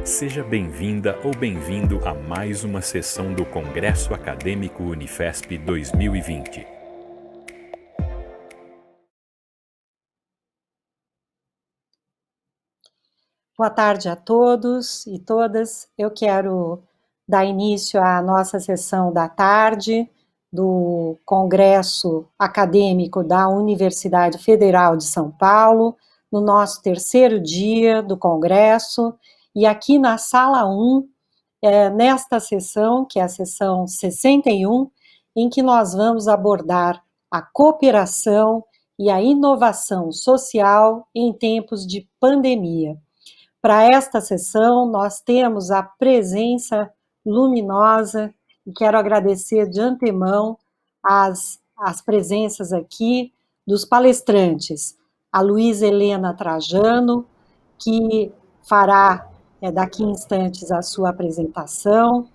Seja bem-vinda ou bem-vindo a mais uma sessão do Congresso Acadêmico Unifesp 2020. Boa tarde a todos e todas. Eu quero dar início à nossa sessão da tarde do Congresso Acadêmico da Universidade Federal de São Paulo, no nosso terceiro dia do Congresso, e aqui na Sala 1, nesta sessão, que é a sessão 61, em que nós vamos abordar a cooperação e a inovação social em tempos de pandemia. Para esta sessão, nós temos a presença luminosa, e quero agradecer de antemão as presenças aqui dos palestrantes. A Luísa Helena Trajano, que fará daqui a instantes a sua apresentação,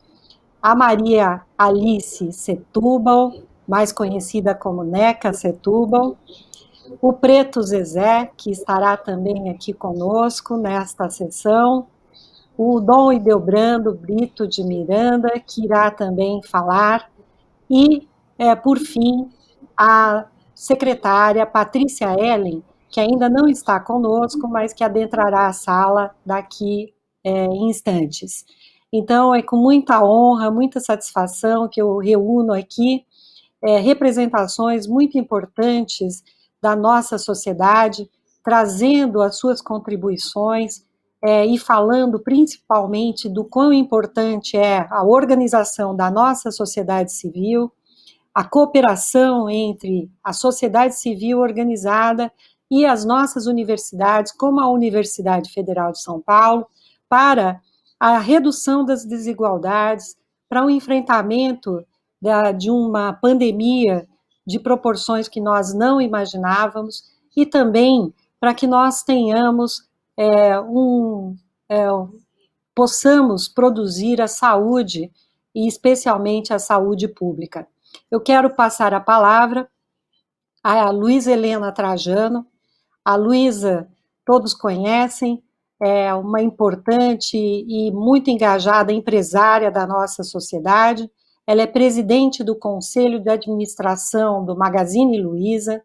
a Maria Alice Setúbal, mais conhecida como Neca Setúbal, o Preto Zezé, que estará também aqui conosco nesta sessão, o Dom Ideobrando Brito de Miranda, que irá também falar, e, por fim, a secretária Patrícia Ellen, que ainda não está conosco, mas que adentrará a sala daqui em instantes. Então, é com muita honra, muita satisfação que eu reúno aqui representações muito importantes da nossa sociedade, trazendo as suas contribuições e falando principalmente do quão importante é a organização da nossa sociedade civil, a cooperação entre a sociedade civil organizada e as nossas universidades, como a Universidade Federal de São Paulo, para a redução das desigualdades, para o enfrentamento de uma pandemia de proporções que nós não imaginávamos, e também para que nós tenhamos possamos produzir a saúde, e especialmente a saúde pública. Eu quero passar a palavra à Luísa Helena Trajano. A Luísa, todos conhecem, é uma importante e muito engajada empresária da nossa sociedade. Ela é presidente do Conselho de Administração do Magazine Luiza,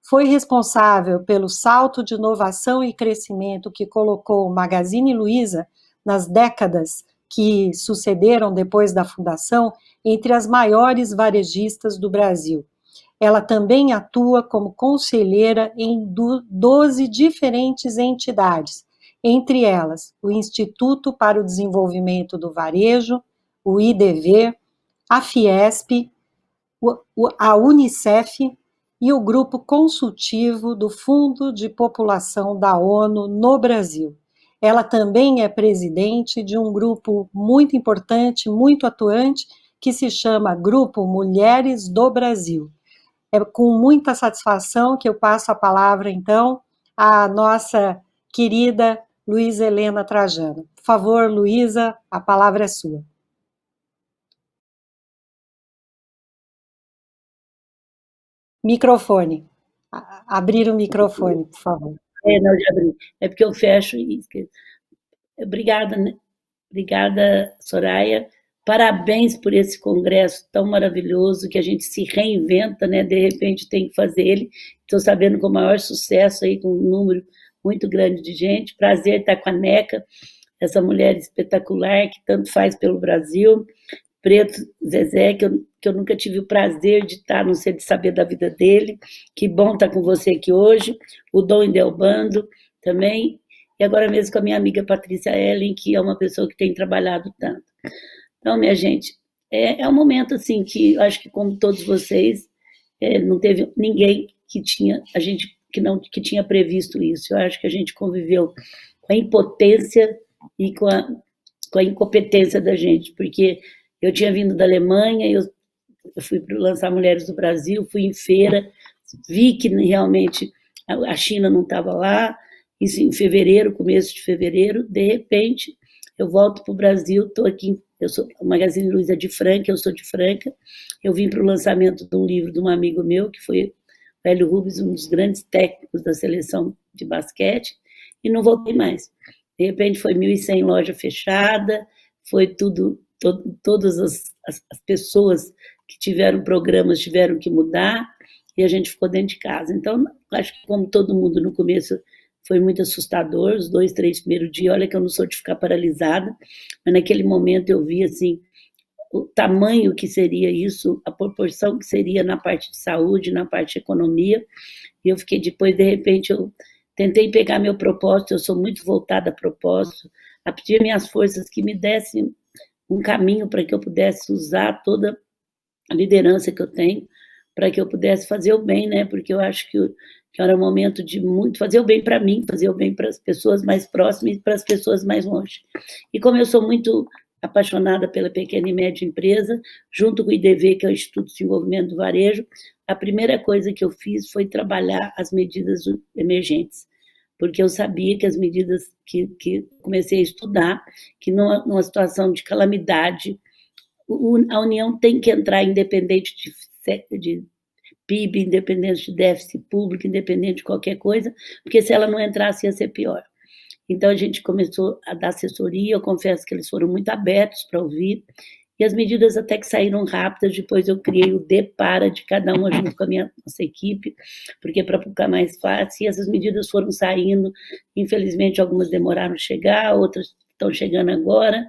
foi responsável pelo salto de inovação e crescimento que colocou o Magazine Luiza nas décadas que sucederam depois da fundação entre as maiores varejistas do Brasil. Ela também atua como conselheira em 12 diferentes entidades, entre elas o Instituto para o Desenvolvimento do Varejo, o IDV, a Fiesp, a Unicef e o Grupo Consultivo do Fundo de População da ONU no Brasil. Ela também é presidente de um grupo muito importante, muito atuante, que se chama Grupo Mulheres do Brasil. É com muita satisfação que eu passo a palavra, então, à nossa querida Luísa Helena Trajano. Por favor, Luísa, a palavra é sua. Microfone. Abrir o microfone, por favor. Não, já abri. É porque eu fecho e esqueço. Obrigada, né? Obrigada, Soraya. Parabéns por esse congresso tão maravilhoso, que a gente se reinventa, né? De repente tem que fazer ele. Estou sabendo com o maior sucesso aí, com um número muito grande de gente. Prazer estar com a Neca, essa mulher espetacular que tanto faz pelo Brasil. Preto Zezé, que eu nunca tive o prazer de estar, não sei, de saber da vida dele. Que bom estar com você aqui hoje. O Dom Ideobando também. E agora mesmo com a minha amiga Patrícia Ellen, que é uma pessoa que tem trabalhado tanto. Então, minha gente, é um momento assim que eu acho que, como todos vocês, não teve ninguém que tinha previsto isso. Eu acho que a gente conviveu com a impotência e com a incompetência da gente, porque eu tinha vindo da Alemanha, eu fui lançar Mulheres do Brasil, fui em feira, vi que realmente a China não estava lá, isso em fevereiro, começo de fevereiro, de repente eu volto para o Brasil, estou aqui, o Magazine Luiza de Franca, eu sou de Franca, eu vim para o lançamento de um livro de um amigo meu, que foi o Hélio Rubens, um dos grandes técnicos da seleção de basquete, e não voltei mais. De repente foi 1.100 loja fechada, foi todas as pessoas que tiveram programas tiveram que mudar e a gente ficou dentro de casa. Então, acho que como todo mundo no começo foi muito assustador, os 2, 3 primeiros dias, olha que eu não sou de ficar paralisada, mas naquele momento eu vi assim o tamanho que seria isso, a proporção que seria na parte de saúde, na parte de economia, e eu fiquei depois, de repente, eu tentei pegar meu propósito, eu sou muito voltada a propósito, a pedir minhas forças que me dessem um caminho para que eu pudesse usar toda a liderança que eu tenho, para que eu pudesse fazer o bem, né? Porque eu acho que era um momento de muito fazer o bem para mim, fazer o bem para as pessoas mais próximas e para as pessoas mais longe. E como eu sou muito apaixonada pela pequena e média empresa, junto com o IDV, que é o Instituto de Desenvolvimento do Varejo, a primeira coisa que eu fiz foi trabalhar as medidas emergentes, porque eu sabia que as medidas que comecei a estudar, que numa situação de calamidade, a União tem que entrar independente de PIB, independente de déficit público, independente de qualquer coisa, porque se ela não entrasse ia ser pior. Então a gente começou a dar assessoria, eu confesso que eles foram muito abertos para ouvir, e as medidas até que saíram rápidas, depois eu criei o DEPARA de cada uma junto com a nossa equipe, porque para ficar mais fácil, e essas medidas foram saindo, infelizmente algumas demoraram a chegar, outras estão chegando agora,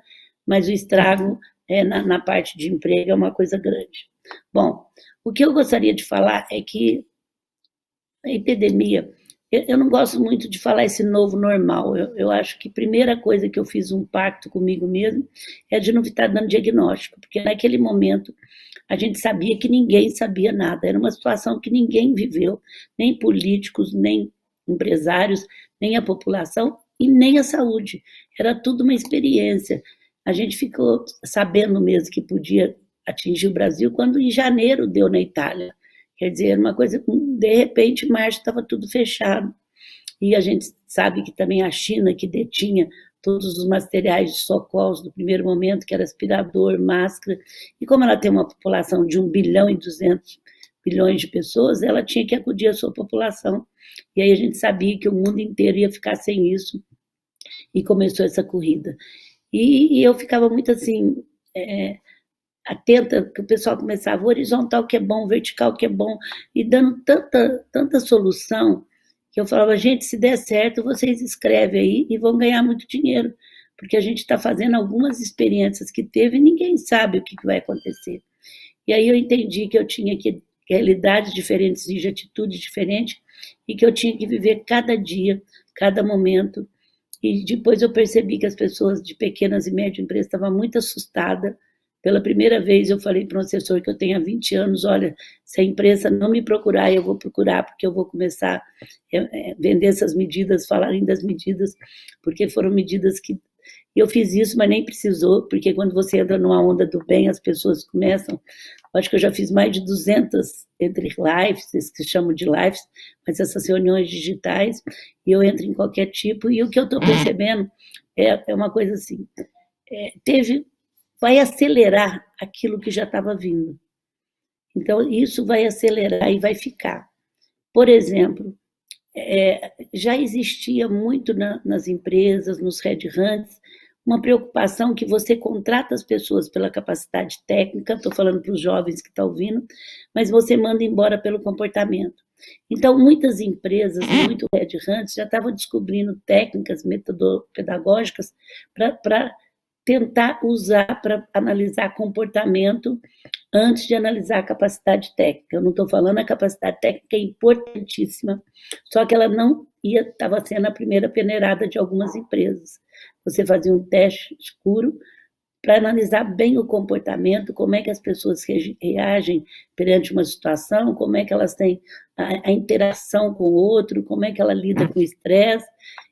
mas o estrago na parte de emprego é uma coisa grande. Bom, o que eu gostaria de falar é que a epidemia, eu não gosto muito de falar esse novo normal, eu acho que a primeira coisa que eu fiz um pacto comigo mesmo é de não estar dando diagnóstico, porque naquele momento a gente sabia que ninguém sabia nada, era uma situação que ninguém viveu, nem políticos, nem empresários, nem a população e nem a saúde, era tudo uma experiência. A gente ficou sabendo mesmo que podia atingir o Brasil quando em janeiro deu na Itália. Quer dizer, era uma coisa, de repente, em março estava tudo fechado. E a gente sabe que também a China, que detinha todos os materiais de socorro do primeiro momento, que era aspirador, máscara, e como ela tem uma população de 1 bilhão e 200 bilhões de pessoas, ela tinha que acudir à sua população. E aí a gente sabia que o mundo inteiro ia ficar sem isso, e começou essa corrida. E eu ficava muito assim, atenta, que o pessoal começava horizontal que é bom, vertical que é bom, e dando tanta solução, que eu falava, gente, se der certo, vocês escrevem aí e vão ganhar muito dinheiro, porque a gente está fazendo algumas experiências que teve e ninguém sabe o que vai acontecer. E aí eu entendi que eu tinha que realidades diferentes, de atitudes diferentes, e que eu tinha que viver cada dia, cada momento. E depois eu percebi que as pessoas de pequenas e médias empresas estavam muito assustadas. Pela primeira vez eu falei para um assessor que eu tenho há 20 anos, olha, se a imprensa não me procurar, eu vou procurar, porque eu vou começar a vender essas medidas, falarem das medidas, porque foram medidas que... Eu fiz isso, mas nem precisou, porque quando você entra numa onda do bem, as pessoas começam... Acho que eu já fiz mais de 200 entre lives, esses que chamam de lives, mas essas reuniões digitais, e eu entro em qualquer tipo, e o que eu estou percebendo é uma coisa assim, vai acelerar aquilo que já estava vindo. Então, isso vai acelerar e vai ficar. Por exemplo, já existia muito nas empresas, nos headhunts, uma preocupação que você contrata as pessoas pela capacidade técnica, estou falando para os jovens que estão ouvindo, mas você manda embora pelo comportamento. Então, muitas empresas, muito headhunts, já estavam descobrindo técnicas pedagógicas para tentar usar para analisar comportamento antes de analisar a capacidade técnica. Eu não estou falando a capacidade técnica é importantíssima, só que ela não estava sendo a primeira peneirada de algumas empresas. Você fazia um teste escuro para analisar bem o comportamento, como é que as pessoas reagem perante uma situação, como é que elas têm a interação com o outro, como é que ela lida com o estresse,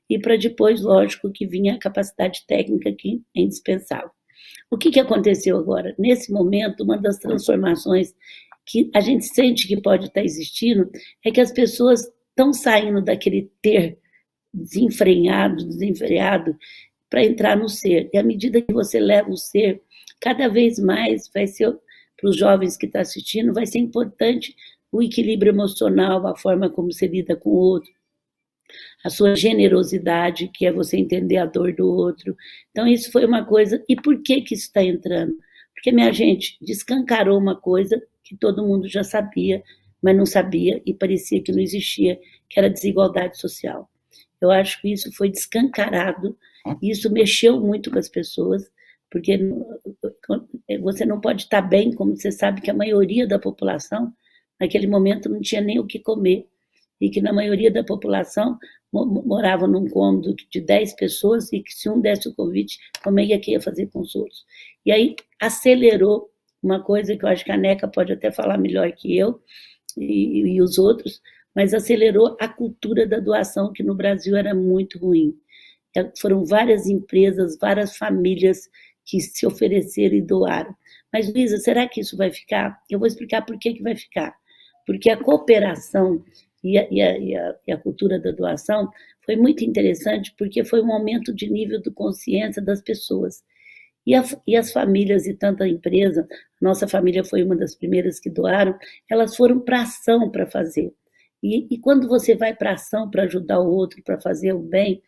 e para depois, lógico, que vinha a capacidade técnica que é indispensável. O que aconteceu agora? Nesse momento, uma das transformações que a gente sente que pode estar existindo é que as pessoas estão saindo daquele ter desenfreado, para entrar no ser. E à medida que você leva o ser, cada vez mais vai ser, para os jovens que estão assistindo, vai ser importante o equilíbrio emocional, a forma como você lida com o outro, a sua generosidade, que é você entender a dor do outro. Então, isso foi uma coisa. E por que que isso está entrando? Porque, minha gente, descancarou uma coisa que todo mundo já sabia, mas não sabia e parecia que não existia, que era a desigualdade social. Eu acho que isso foi descancarado, e isso mexeu muito com as pessoas, porque você não pode estar bem, como você sabe que a maioria da população, naquele momento, não tinha nem o que comer, e que na maioria da população morava num cômodo de 10 pessoas e que se um desse o Covid, como é que ia fazer com os outros? E aí acelerou uma coisa que eu acho que a Neca pode até falar melhor que eu e os outros, mas acelerou a cultura da doação, que no Brasil era muito ruim. Foram várias empresas, várias famílias que se ofereceram e doaram. Mas, Luísa, será que isso vai ficar? Eu vou explicar por que vai ficar. Porque a cooperação e a cultura da doação foi muito interessante, porque foi um aumento de nível de consciência das pessoas. E as famílias e tanta empresa, nossa família foi uma das primeiras que doaram, elas foram para ação para fazer. E quando você vai para ação para ajudar o outro, para fazer o bem,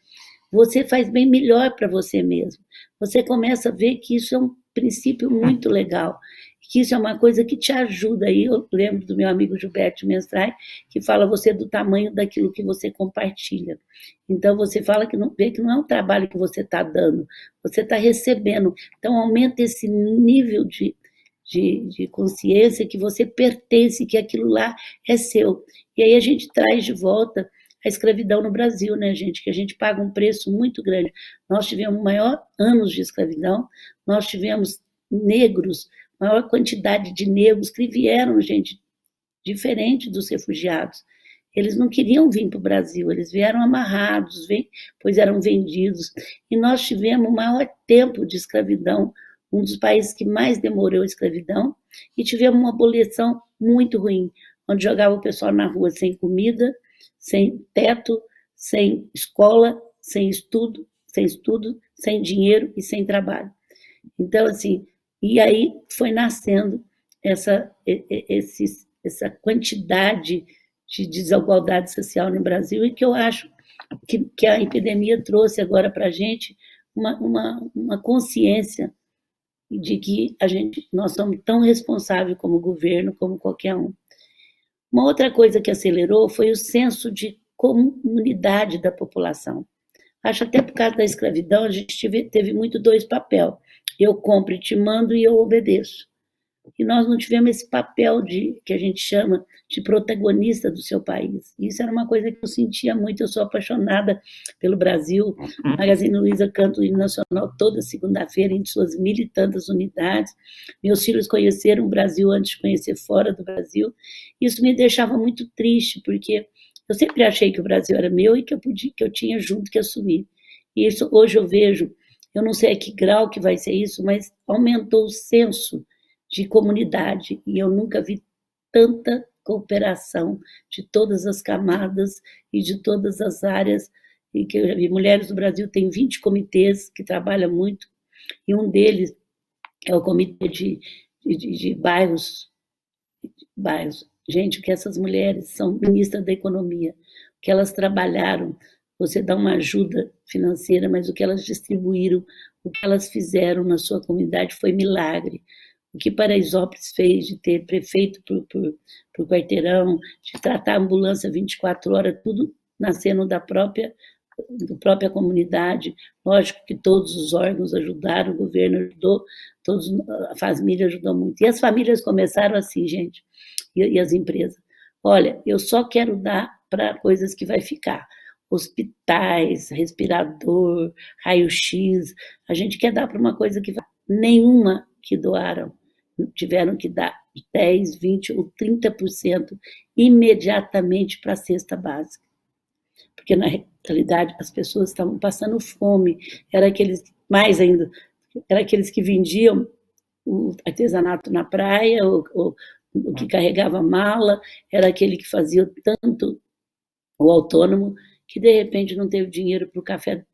você faz bem melhor para você mesmo. Você começa a ver que isso é um princípio muito legal, que isso é uma coisa que te ajuda. Aí eu lembro do meu amigo Gilberto Menstrai, que fala você é do tamanho daquilo que você compartilha. Então você fala que não, vê que não é um trabalho que você está dando, você está recebendo. Então aumenta esse nível de consciência que você pertence, que aquilo lá é seu. E aí a gente traz de volta a escravidão no Brasil, né, gente? Que a gente paga um preço muito grande. Nós tivemos maior anos de escravidão, nós tivemos negros, maior quantidade de negros que vieram, gente, diferente dos refugiados. Eles não queriam vir para o Brasil, eles vieram amarrados, pois eram vendidos. E nós tivemos o maior tempo de escravidão, um dos países que mais demorou a escravidão, e tivemos uma abolição muito ruim, onde jogava o pessoal na rua sem comida, sem teto, sem escola, sem estudo, sem dinheiro e sem trabalho. Então, assim, e aí foi nascendo essa quantidade de desigualdade social no Brasil, e que eu acho que a epidemia trouxe agora para a gente uma consciência de que nós somos tão responsáveis como governo, como qualquer um. Uma outra coisa que acelerou foi o senso de comunidade da população. Acho até por causa da escravidão, a gente teve muito dois papéis. Eu compro e te mando e eu obedeço. E nós não tivemos esse papel que a gente chama de protagonista do seu país. Isso era uma coisa que eu sentia muito. Eu sou apaixonada pelo Brasil. O Magazine Luiza canta o hino nacional toda segunda-feira em suas 1.000 e tantas unidades. Meus filhos conheceram o Brasil antes de conhecer fora do Brasil. Isso me deixava muito triste, porque eu sempre achei que o Brasil era meu e que eu tinha junto que assumir. E isso hoje eu vejo, eu não sei a que grau que vai ser isso, mas aumentou o senso de comunidade, e eu nunca vi tanta cooperação de todas as camadas e de todas as áreas, e que eu já vi. Mulheres do Brasil tem 20 comitês que trabalham muito, e um deles é o comitê de bairros. Gente, o que essas mulheres são ministras da economia, o que elas trabalharam, você dá uma ajuda financeira, mas o que elas distribuíram, o que elas fizeram na sua comunidade foi milagre. O que Paraisópolis fez de ter prefeito por quarteirão, de tratar a ambulância 24 horas, tudo nascendo da própria comunidade. Lógico que todos os órgãos ajudaram, o governo ajudou, a família ajudou muito. E as famílias começaram assim, gente, e as empresas. Olha, eu só quero dar para coisas que vai ficar. Hospitais, respirador, raio-x. A gente quer dar para uma coisa que vai. Nenhuma que doaram tiveram que dar 10, 20 ou 30% imediatamente para a cesta básica. Porque, na realidade, as pessoas estavam passando fome. Era aqueles, mais ainda, era aqueles que vendiam o artesanato na praia, ou o que carregava mala, era aquele que fazia tanto o autônomo, que de repente não teve dinheiro para o café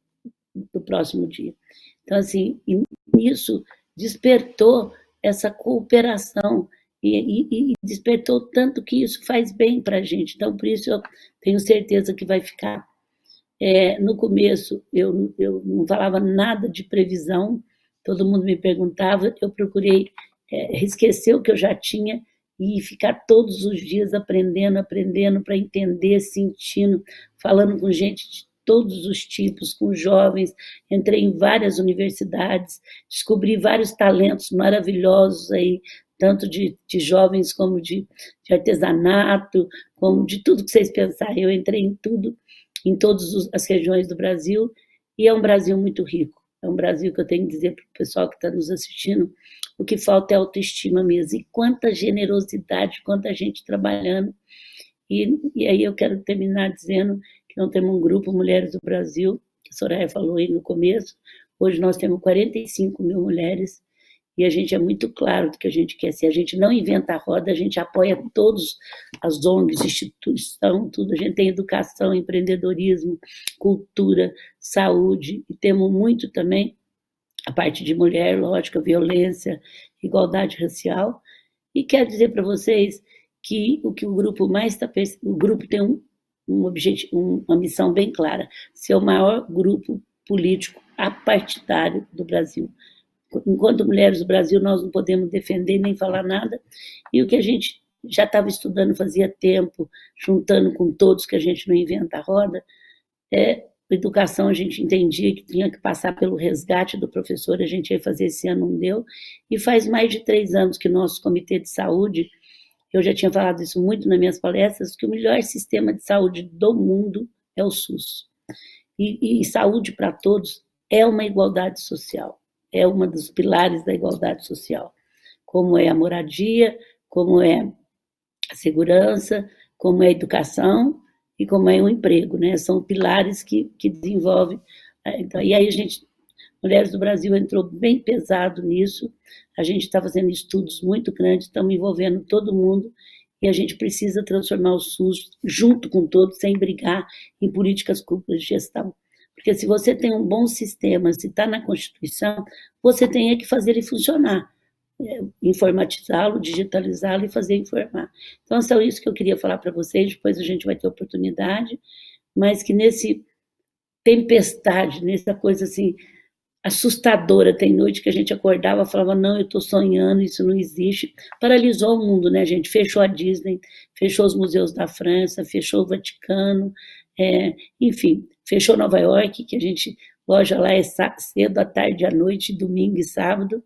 do próximo dia. Então, assim, isso despertou essa cooperação e despertou tanto que isso faz bem para a gente. Então, por isso eu tenho certeza que vai ficar. No começo, eu não falava nada de previsão, todo mundo me perguntava, eu procurei esquecer o que eu já tinha e ficar todos os dias aprendendo, aprendendo para entender, sentindo, falando com gente de todos os tipos, com jovens. Entrei em várias universidades, descobri vários talentos maravilhosos aí, tanto de jovens como de artesanato, como de tudo que vocês pensarem. Eu entrei em tudo, em todas as regiões do Brasil, e é um Brasil muito rico. É um Brasil que eu tenho que dizer para o pessoal que está nos assistindo, o que falta é autoestima mesmo. E quanta generosidade, quanta gente trabalhando. E aí eu quero terminar dizendo que nós temos um grupo Mulheres do Brasil, que a Soraya falou aí no começo. Hoje nós temos 45 mil mulheres, e a gente é muito claro do que a gente quer ser. A gente não inventa a roda, a gente apoia todos as ONGs, instituição, tudo. A gente tem educação, empreendedorismo, cultura, saúde, e temos muito também a parte de mulher, lógico, violência, igualdade racial. E quero dizer para vocês que o grupo mais está... O grupo tem um objetivo, uma missão bem clara, ser o maior grupo político apartidário do Brasil. Enquanto mulheres do Brasil, nós não podemos defender nem falar nada, e o que a gente já estava estudando fazia tempo, juntando com todos, que a gente não inventa a roda, educação. A gente entendia que tinha que passar pelo resgate do professor, a gente ia fazer esse ano, não deu, e faz mais de 3 anos que o nosso Comitê de Saúde, eu já tinha falado isso muito nas minhas palestras, que o melhor sistema de saúde do mundo é o SUS. E saúde para todos é uma igualdade social, é um dos pilares da igualdade social, como é a moradia, como é a segurança, como é a educação e como é o emprego, né? São pilares que desenvolvem. Então, e aí a gente, Mulheres do Brasil entrou bem pesado nisso, a gente está fazendo estudos muito grandes, estamos envolvendo todo mundo, e a gente precisa transformar o SUS junto com todos, sem brigar em políticas públicas de gestão. Porque se você tem um bom sistema, se está na Constituição, você tem que fazer ele funcionar, informatizá-lo, digitalizá-lo e fazer informar. Então, só isso que eu queria falar para vocês, depois a gente vai ter oportunidade, mas que nesse tempestade, nessa coisa assim, assustadora, tem noite que a gente acordava e falava, não, eu estou sonhando, isso não existe. Paralisou o mundo, né, gente? Fechou a Disney, fechou os museus da França, fechou o Vaticano, enfim, fechou Nova York, que a gente, loja lá é cedo, à tarde, à noite, domingo e sábado.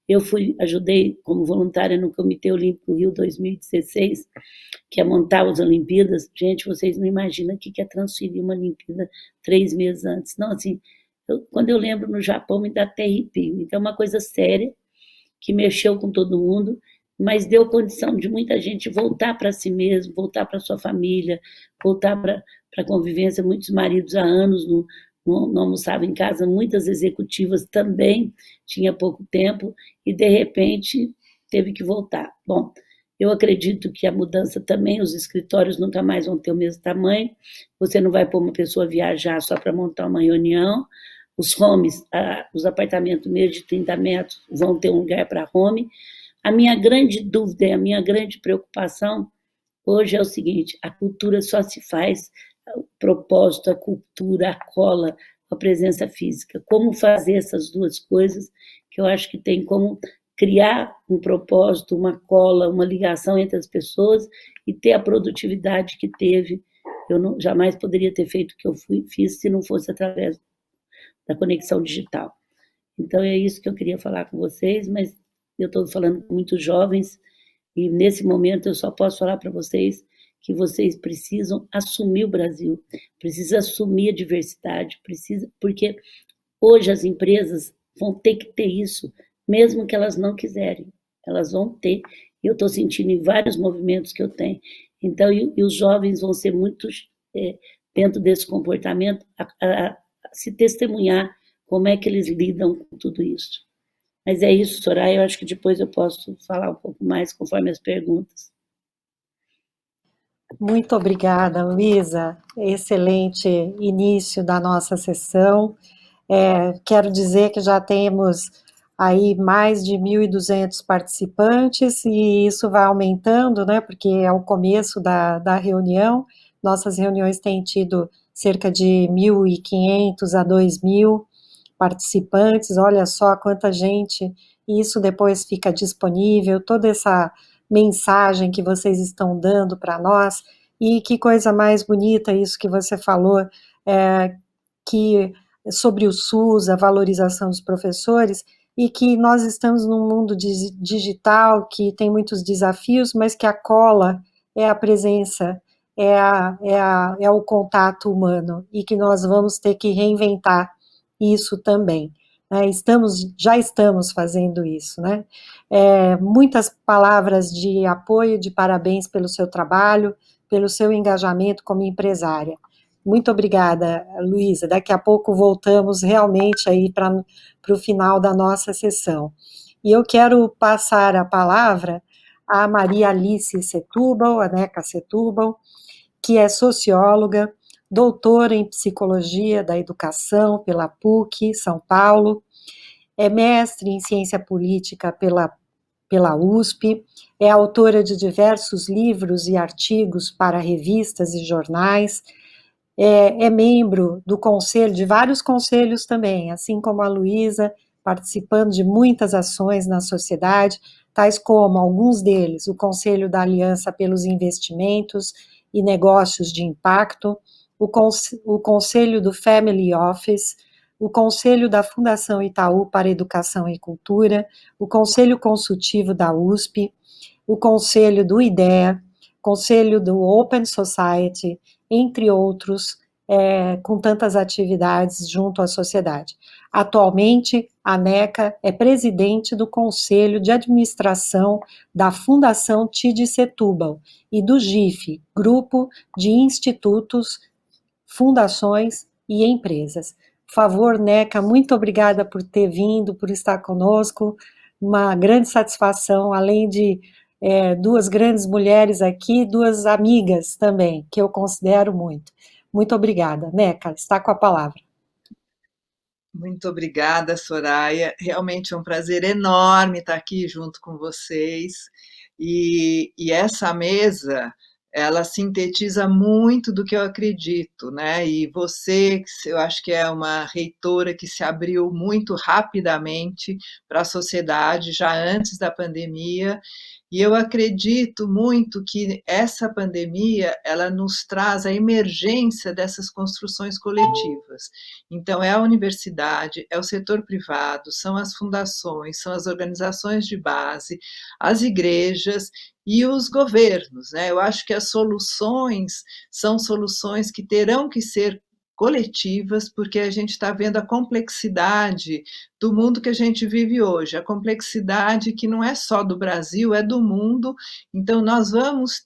Eu ajudei como voluntária no Comitê Olímpico Rio 2016, que é montar as Olimpíadas. Gente, vocês não imaginam o que é transferir uma Olimpíada 3 meses antes. Não, assim, quando eu lembro no Japão, me dá até arrepio. Então, é uma coisa séria, que mexeu com todo mundo, mas deu condição de muita gente voltar para si mesmo, voltar para sua família, voltar para a convivência. Muitos maridos há anos não almoçavam em casa, muitas executivas também tinha pouco tempo, e de repente teve que voltar. Bom, eu acredito que a mudança também, os escritórios nunca mais vão ter o mesmo tamanho, você não vai pôr uma pessoa viajar só para montar uma reunião, os homes, os apartamentos menos de 30 metros vão ter um lugar para home. A minha grande dúvida e a minha grande preocupação hoje é o seguinte: a cultura só se faz, o propósito, a cultura, a cola, a presença física. Como fazer essas duas coisas, que eu acho que tem como criar um propósito, uma cola, uma ligação entre as pessoas e ter a produtividade que teve. Eu jamais poderia ter feito o que eu fiz se não fosse através da conexão digital. Então, é isso que eu queria falar com vocês, mas eu estou falando com muitos jovens, e nesse momento eu só posso falar para vocês que vocês precisam assumir o Brasil, precisam assumir a diversidade, porque hoje as empresas vão ter que ter isso, mesmo que elas não quiserem, elas vão ter, e eu estou sentindo em vários movimentos que eu tenho. Então, e os jovens vão ser muito, dentro desse comportamento, a se testemunhar como é que eles lidam com tudo isso. Mas é isso, Soraya, eu acho que depois eu posso falar um pouco mais conforme as perguntas. Muito obrigada, Luísa. Excelente início da nossa sessão. Quero dizer que já temos aí mais de 1.200 participantes, e isso vai aumentando, né, porque é o começo da reunião. Nossas reuniões têm tido cerca de 1.500 a 2.000 participantes, olha só quanta gente, e isso depois fica disponível, toda essa mensagem que vocês estão dando para nós, e que coisa mais bonita isso que você falou, que sobre o SUS, a valorização dos professores, e que nós estamos num mundo digital que tem muitos desafios, mas que a cola é a presença, é o contato humano, e que nós vamos ter que reinventar isso também. Né? Já estamos fazendo isso. Né? Muitas palavras de apoio, de parabéns pelo seu trabalho, pelo seu engajamento como empresária. Muito obrigada, Luísa. Daqui a pouco voltamos realmente aí para o final da nossa sessão. E eu quero passar a palavra à Maria Alice Setúbal, a Neca Setúbal, que é socióloga, doutora em Psicologia da Educação pela PUC, São Paulo, é mestre em Ciência Política pela USP, é autora de diversos livros e artigos para revistas e jornais, é membro do conselho, de vários conselhos também, assim como a Luísa, participando de muitas ações na sociedade, tais como alguns deles, o Conselho da Aliança pelos Investimentos e Negócios de Impacto, o Conselho do Family Office, o Conselho da Fundação Itaú para Educação e Cultura, o Conselho Consultivo da USP, o Conselho do IDEA, Conselho do Open Society, entre outros, com tantas atividades junto à sociedade. Atualmente, a NECA é presidente do Conselho de Administração da Fundação TID Setúbal e do GIF, Grupo de Institutos, Fundações e Empresas. Por favor, NECA, muito obrigada por ter vindo, por estar conosco, uma grande satisfação, além de duas grandes mulheres aqui, duas amigas também, que eu considero muito. Muito obrigada. Neca, está com a palavra. Muito obrigada, Soraya. Realmente é um prazer enorme estar aqui junto com vocês. E essa mesa, ela sintetiza muito do que eu acredito, né? E você, eu acho que é uma reitora que se abriu muito rapidamente para a sociedade, já antes da pandemia, e eu acredito muito que essa pandemia, ela nos traz a emergência dessas construções coletivas. Então, é a universidade, é o setor privado, são as fundações, são as organizações de base, as igrejas e os governos, né? Eu acho que as soluções são soluções que terão que ser coletivas, porque a gente está vendo a complexidade do mundo que a gente vive hoje, a complexidade que não é só do Brasil, é do mundo. Então, nós vamos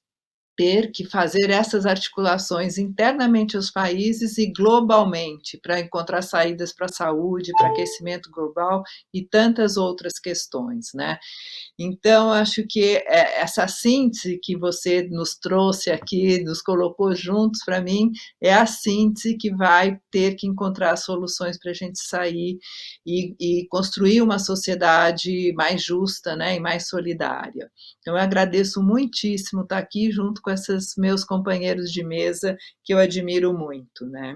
ter que fazer essas articulações internamente aos países e globalmente para encontrar saídas para a saúde, para aquecimento global e tantas outras questões, né? Então, acho que essa síntese que você nos trouxe aqui, nos colocou juntos, para mim, é a síntese que vai ter que encontrar soluções para a gente sair e construir uma sociedade mais justa, né, e mais solidária. Então, eu agradeço muitíssimo estar aqui junto com esses meus companheiros de mesa, que eu admiro muito, né?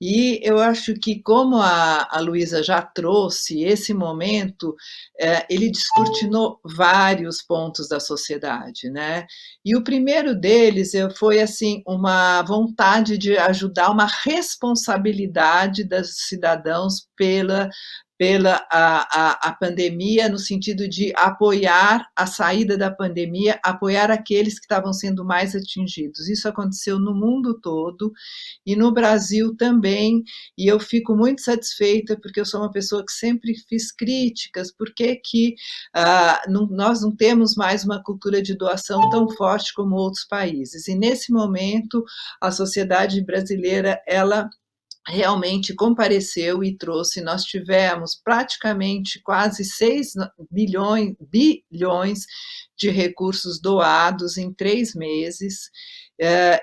E eu acho que, como a Luísa já trouxe, esse momento, ele descortinou vários pontos da sociedade, né? E o primeiro deles foi, assim, uma vontade de ajudar, uma responsabilidade dos cidadãos pela a pandemia, no sentido de apoiar a saída da pandemia, apoiar aqueles que estavam sendo mais atingidos. Isso aconteceu no mundo todo e no Brasil também, e eu fico muito satisfeita, porque eu sou uma pessoa que sempre fiz críticas, porque que nós não temos mais uma cultura de doação tão forte como outros países. E nesse momento, a sociedade brasileira, ela realmente compareceu e trouxe, nós tivemos praticamente quase 6 bilhões de recursos doados em 3 meses,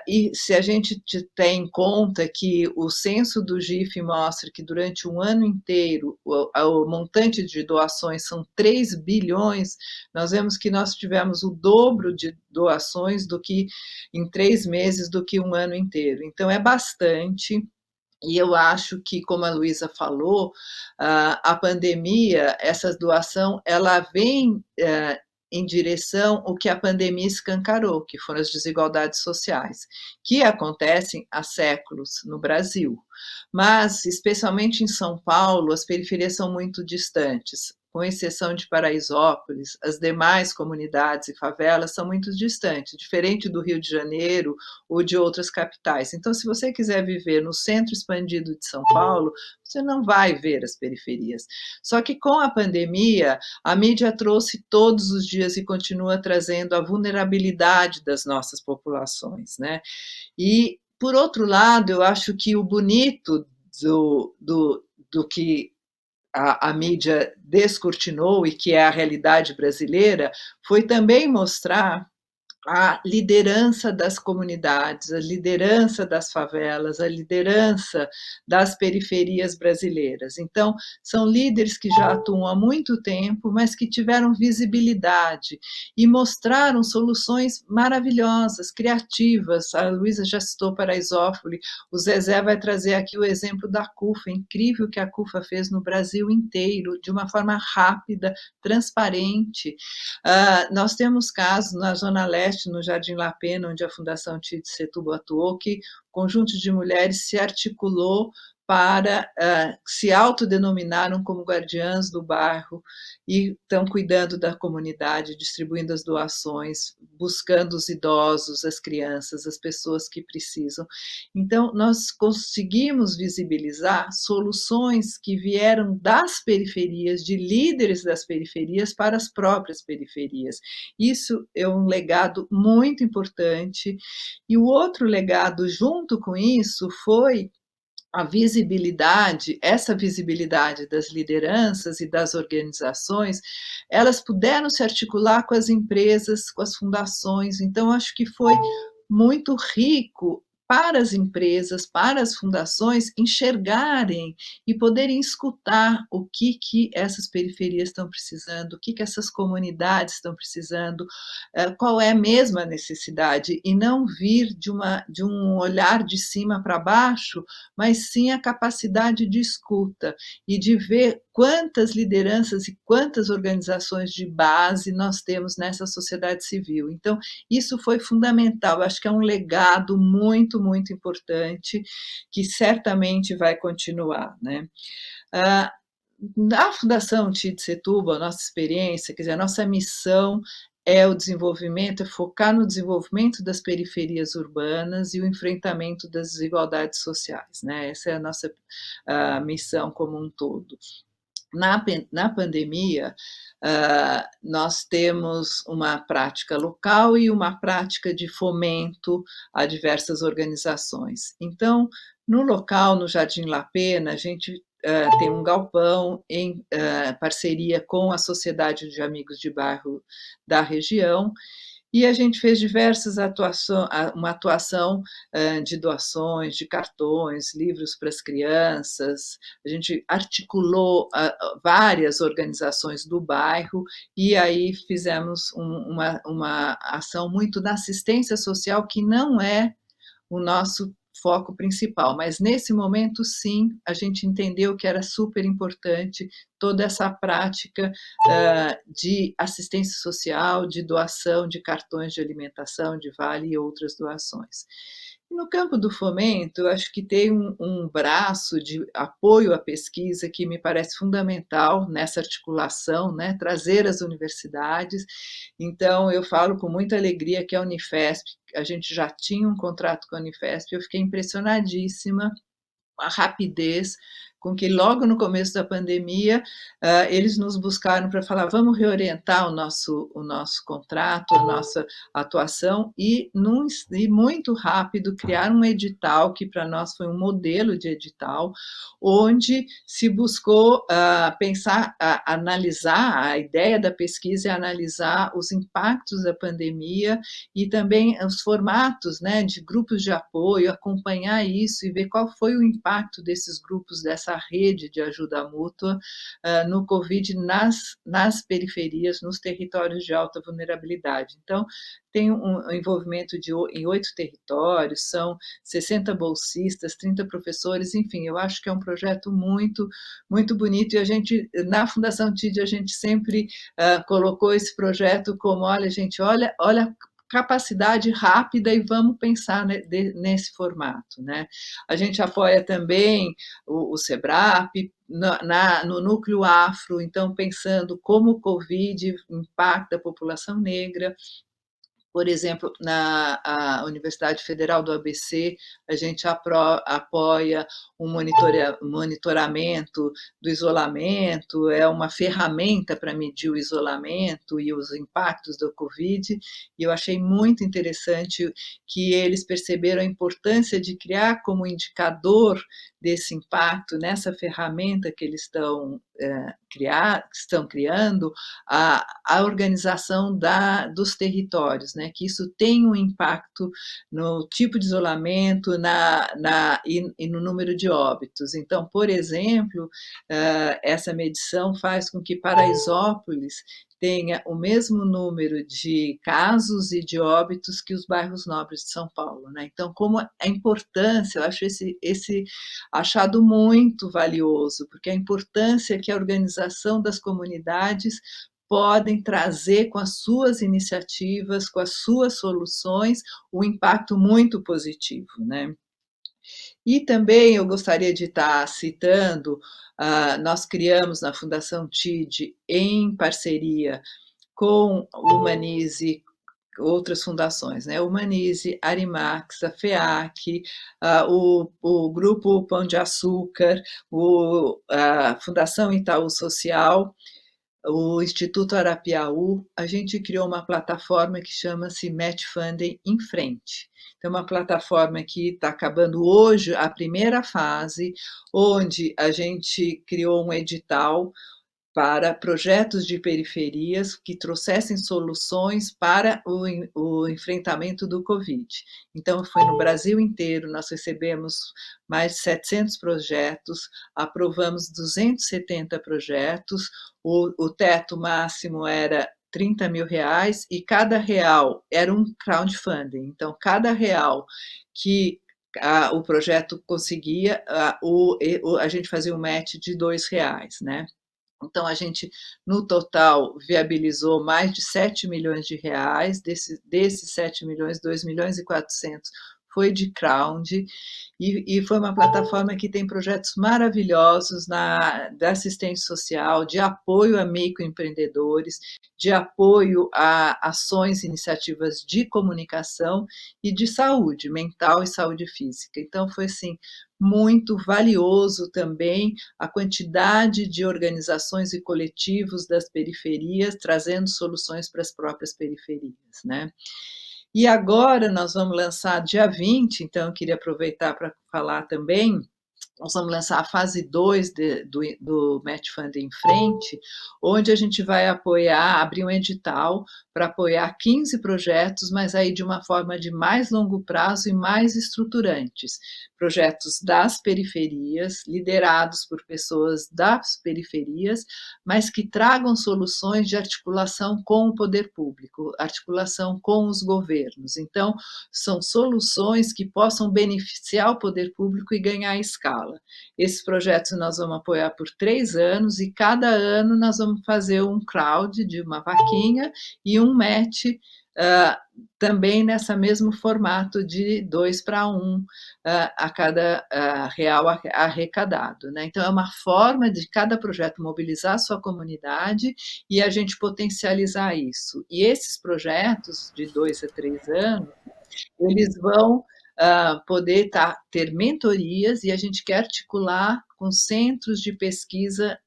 E se a gente tem em conta que o censo do GIF mostra que durante um ano inteiro o montante de doações são 3 bilhões, nós vemos que nós tivemos o dobro de doações do que em 3 meses do que um ano inteiro. Então é bastante. E eu acho que, como a Luísa falou, a pandemia, essa doação, ela vem em direção ao que a pandemia escancarou, que foram as desigualdades sociais, que acontecem há séculos no Brasil. Mas, especialmente em São Paulo, as periferias são muito distantes. Com exceção de Paraisópolis, as demais comunidades e favelas são muito distantes, diferente do Rio de Janeiro ou de outras capitais. Então, se você quiser viver no centro expandido de São Paulo, você não vai ver as periferias. Só que com a pandemia, a mídia trouxe todos os dias e continua trazendo a vulnerabilidade das nossas populações, né? E, por outro lado, eu acho que o bonito do que a mídia descortinou e que é a realidade brasileira foi também mostrar a liderança das comunidades, a liderança das favelas, a liderança das periferias brasileiras. Então, são líderes que já atuam há muito tempo, mas que tiveram visibilidade e mostraram soluções maravilhosas, criativas. A Luísa já citou Paraisópolis, o Zezé vai trazer aqui o exemplo da CUFA, é incrível o que a CUFA fez no Brasil inteiro, de uma forma rápida, transparente. Nós temos casos na Zona Leste, no Jardim La Pena, onde a Fundação Tite Setúbal atuou, que o conjunto de mulheres se articulou para se autodenominaram como guardiãs do bairro e estão cuidando da comunidade, distribuindo as doações, buscando os idosos, as crianças, as pessoas que precisam. Então, nós conseguimos visibilizar soluções que vieram das periferias, de líderes das periferias para as próprias periferias. Isso é um legado muito importante. E o outro legado, junto com isso, foi a visibilidade, essa visibilidade das lideranças e das organizações, elas puderam se articular com as empresas, com as fundações. Então, acho que foi muito rico para as empresas, para as fundações enxergarem e poderem escutar o que essas periferias estão precisando, o que essas comunidades estão precisando, qual é mesmo a necessidade, e não vir de um olhar de cima para baixo, mas sim a capacidade de escuta e de ver quantas lideranças e quantas organizações de base nós temos nessa sociedade civil. Então, isso foi fundamental, acho que é um legado muito, muito importante, que certamente vai continuar, né? Na Fundação Tite Setúbal, a nossa experiência, quer dizer, a nossa missão é o desenvolvimento, é focar no desenvolvimento das periferias urbanas e o enfrentamento das desigualdades sociais, né? Essa é a nossa missão como um todo. Na pandemia, nós temos uma prática local e uma prática de fomento a diversas organizações. Então, no local, no Jardim La Pena, a gente tem um galpão em parceria com a Sociedade de Amigos de Bairro da região, e a gente fez diversas uma atuação de doações, de cartões, livros para as crianças. A gente articulou várias organizações do bairro e aí fizemos uma ação muito da assistência social, que não é o nosso foco principal, mas nesse momento, sim, a gente entendeu que era super importante toda essa prática de assistência social, de doação de cartões de alimentação, de vale e outras doações. No campo do fomento, eu acho que tem um braço de apoio à pesquisa que me parece fundamental nessa articulação, né? Trazer as universidades. Então, eu falo com muita alegria que a Unifesp, a gente já tinha um contrato com a Unifesp, eu fiquei impressionadíssima a rapidez com que logo no começo da pandemia eles nos buscaram para falar, vamos reorientar o nosso contrato, a nossa atuação e muito rápido criar um edital que para nós foi um modelo de edital, onde se buscou pensar, analisar, a ideia da pesquisa é analisar os impactos da pandemia e também os formatos, né, de grupos de apoio, acompanhar isso e ver qual foi o impacto desses grupos, dessa rede de ajuda mútua no Covid nas periferias, nos territórios de alta vulnerabilidade. Então, tem um envolvimento em 8 territórios, são 60 bolsistas, 30 professores, enfim, eu acho que é um projeto muito, muito bonito, e a gente, na Fundação TID, a gente sempre colocou esse projeto como, olha, gente, olha capacidade rápida e vamos pensar nesse formato, né? A gente apoia também o SEBRAP, no núcleo afro, então pensando como o Covid impacta a população negra. Por exemplo, na Universidade Federal do ABC, a gente apoia um monitoramento do isolamento, é uma ferramenta para medir o isolamento e os impactos do Covid, e eu achei muito interessante que eles perceberam a importância de criar como indicador desse impacto nessa ferramenta que eles estão criando, a organização dos territórios, né? Que isso tem um impacto no tipo de isolamento e no número de óbitos. Então, por exemplo, essa medição faz com que Paraisópolis tenha o mesmo número de casos e de óbitos que os bairros nobres de São Paulo, né? Então, como a importância, eu acho esse achado muito valioso, porque a importância que a organização das comunidades podem trazer com as suas iniciativas, com as suas soluções, um impacto muito positivo, né? E também eu gostaria de estar citando, nós criamos na Fundação TID, em parceria com o Humanize, outras fundações, né? Humanize, Arimax, a FEAC, o Grupo Pão de Açúcar, a Fundação Itaú Social, o Instituto Arapiaú, a gente criou uma plataforma que chama-se Match Funding em Frente. Então, uma plataforma que está acabando hoje a primeira fase, onde a gente criou um edital para projetos de periferias que trouxessem soluções para o enfrentamento do Covid. Então, foi no Brasil inteiro, nós recebemos mais de 700 projetos, aprovamos 270 projetos, o teto máximo era R$ 30.000 e cada real era um crowdfunding. Então, cada real que o projeto conseguia, a gente fazia um match de R$ 2, né? Então, a gente, no total, viabilizou mais de R$ 7 milhões, desses 7 milhões, 2 milhões e 400 foi de crowd, e foi uma plataforma que tem projetos maravilhosos da assistência social, de apoio a microempreendedores, de apoio a ações e iniciativas de comunicação e de saúde mental e saúde física. Então, foi assim, muito valioso também a quantidade de organizações e coletivos das periferias trazendo soluções para as próprias periferias, né? E agora nós vamos lançar dia 20, então eu queria aproveitar para falar também, nós vamos lançar a fase 2 do Match Funding em Frente, onde a gente vai abrir um edital para apoiar 15 projetos, mas aí de uma forma de mais longo prazo e mais estruturantes. Projetos das periferias, liderados por pessoas das periferias, mas que tragam soluções de articulação com o poder público, articulação com os governos. Então, são soluções que possam beneficiar o poder público e ganhar escala. Esses projetos nós vamos apoiar por 3 anos e cada ano nós vamos fazer um crowd de uma vaquinha e um match também nesse mesmo formato de 2-1 a cada real arrecadado, né? Então, é uma forma de cada projeto mobilizar a sua comunidade e a gente potencializar isso. E esses projetos de 2 a 3 anos, eles vão poder ter mentorias e a gente quer articular com centros de pesquisa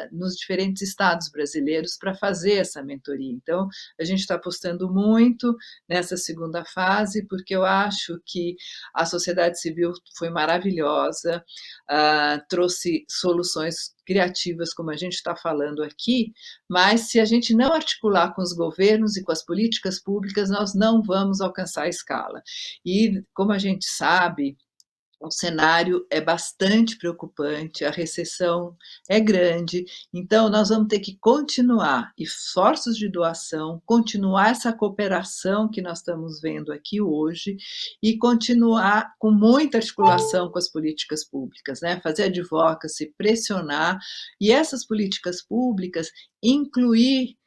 nos diferentes estados brasileiros para fazer essa mentoria. Então, a gente está apostando muito nessa segunda fase, porque eu acho que a sociedade civil foi maravilhosa, trouxe soluções criativas, como a gente está falando aqui, mas se a gente não articular com os governos e com as políticas públicas, nós não vamos alcançar a escala. E, como a gente sabe, o cenário é bastante preocupante, a recessão é grande, então nós vamos ter que continuar esforços de doação, continuar essa cooperação que nós estamos vendo aqui hoje e continuar com muita articulação com as políticas públicas, né? Fazer advocacy, pressionar, e essas políticas públicas incluir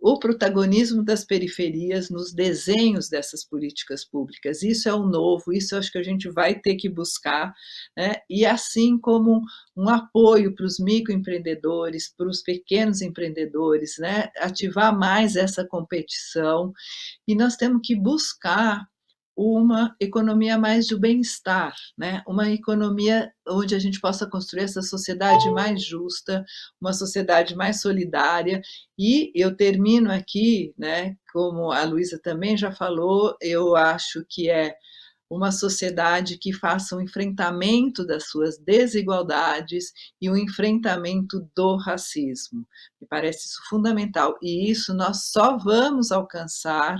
o protagonismo das periferias nos desenhos dessas políticas públicas. Isso é o novo, isso eu acho que a gente vai ter que buscar, né? E assim como um apoio para os microempreendedores, para os pequenos empreendedores, né? Ativar mais essa competição, e nós temos que buscar uma economia mais do bem-estar, né? Uma economia onde a gente possa construir essa sociedade mais justa, uma sociedade mais solidária. E eu termino aqui, né? Como a Luísa também já falou, eu acho que é uma sociedade que faça um enfrentamento das suas desigualdades e um enfrentamento do racismo. Me parece isso fundamental, e isso nós só vamos alcançar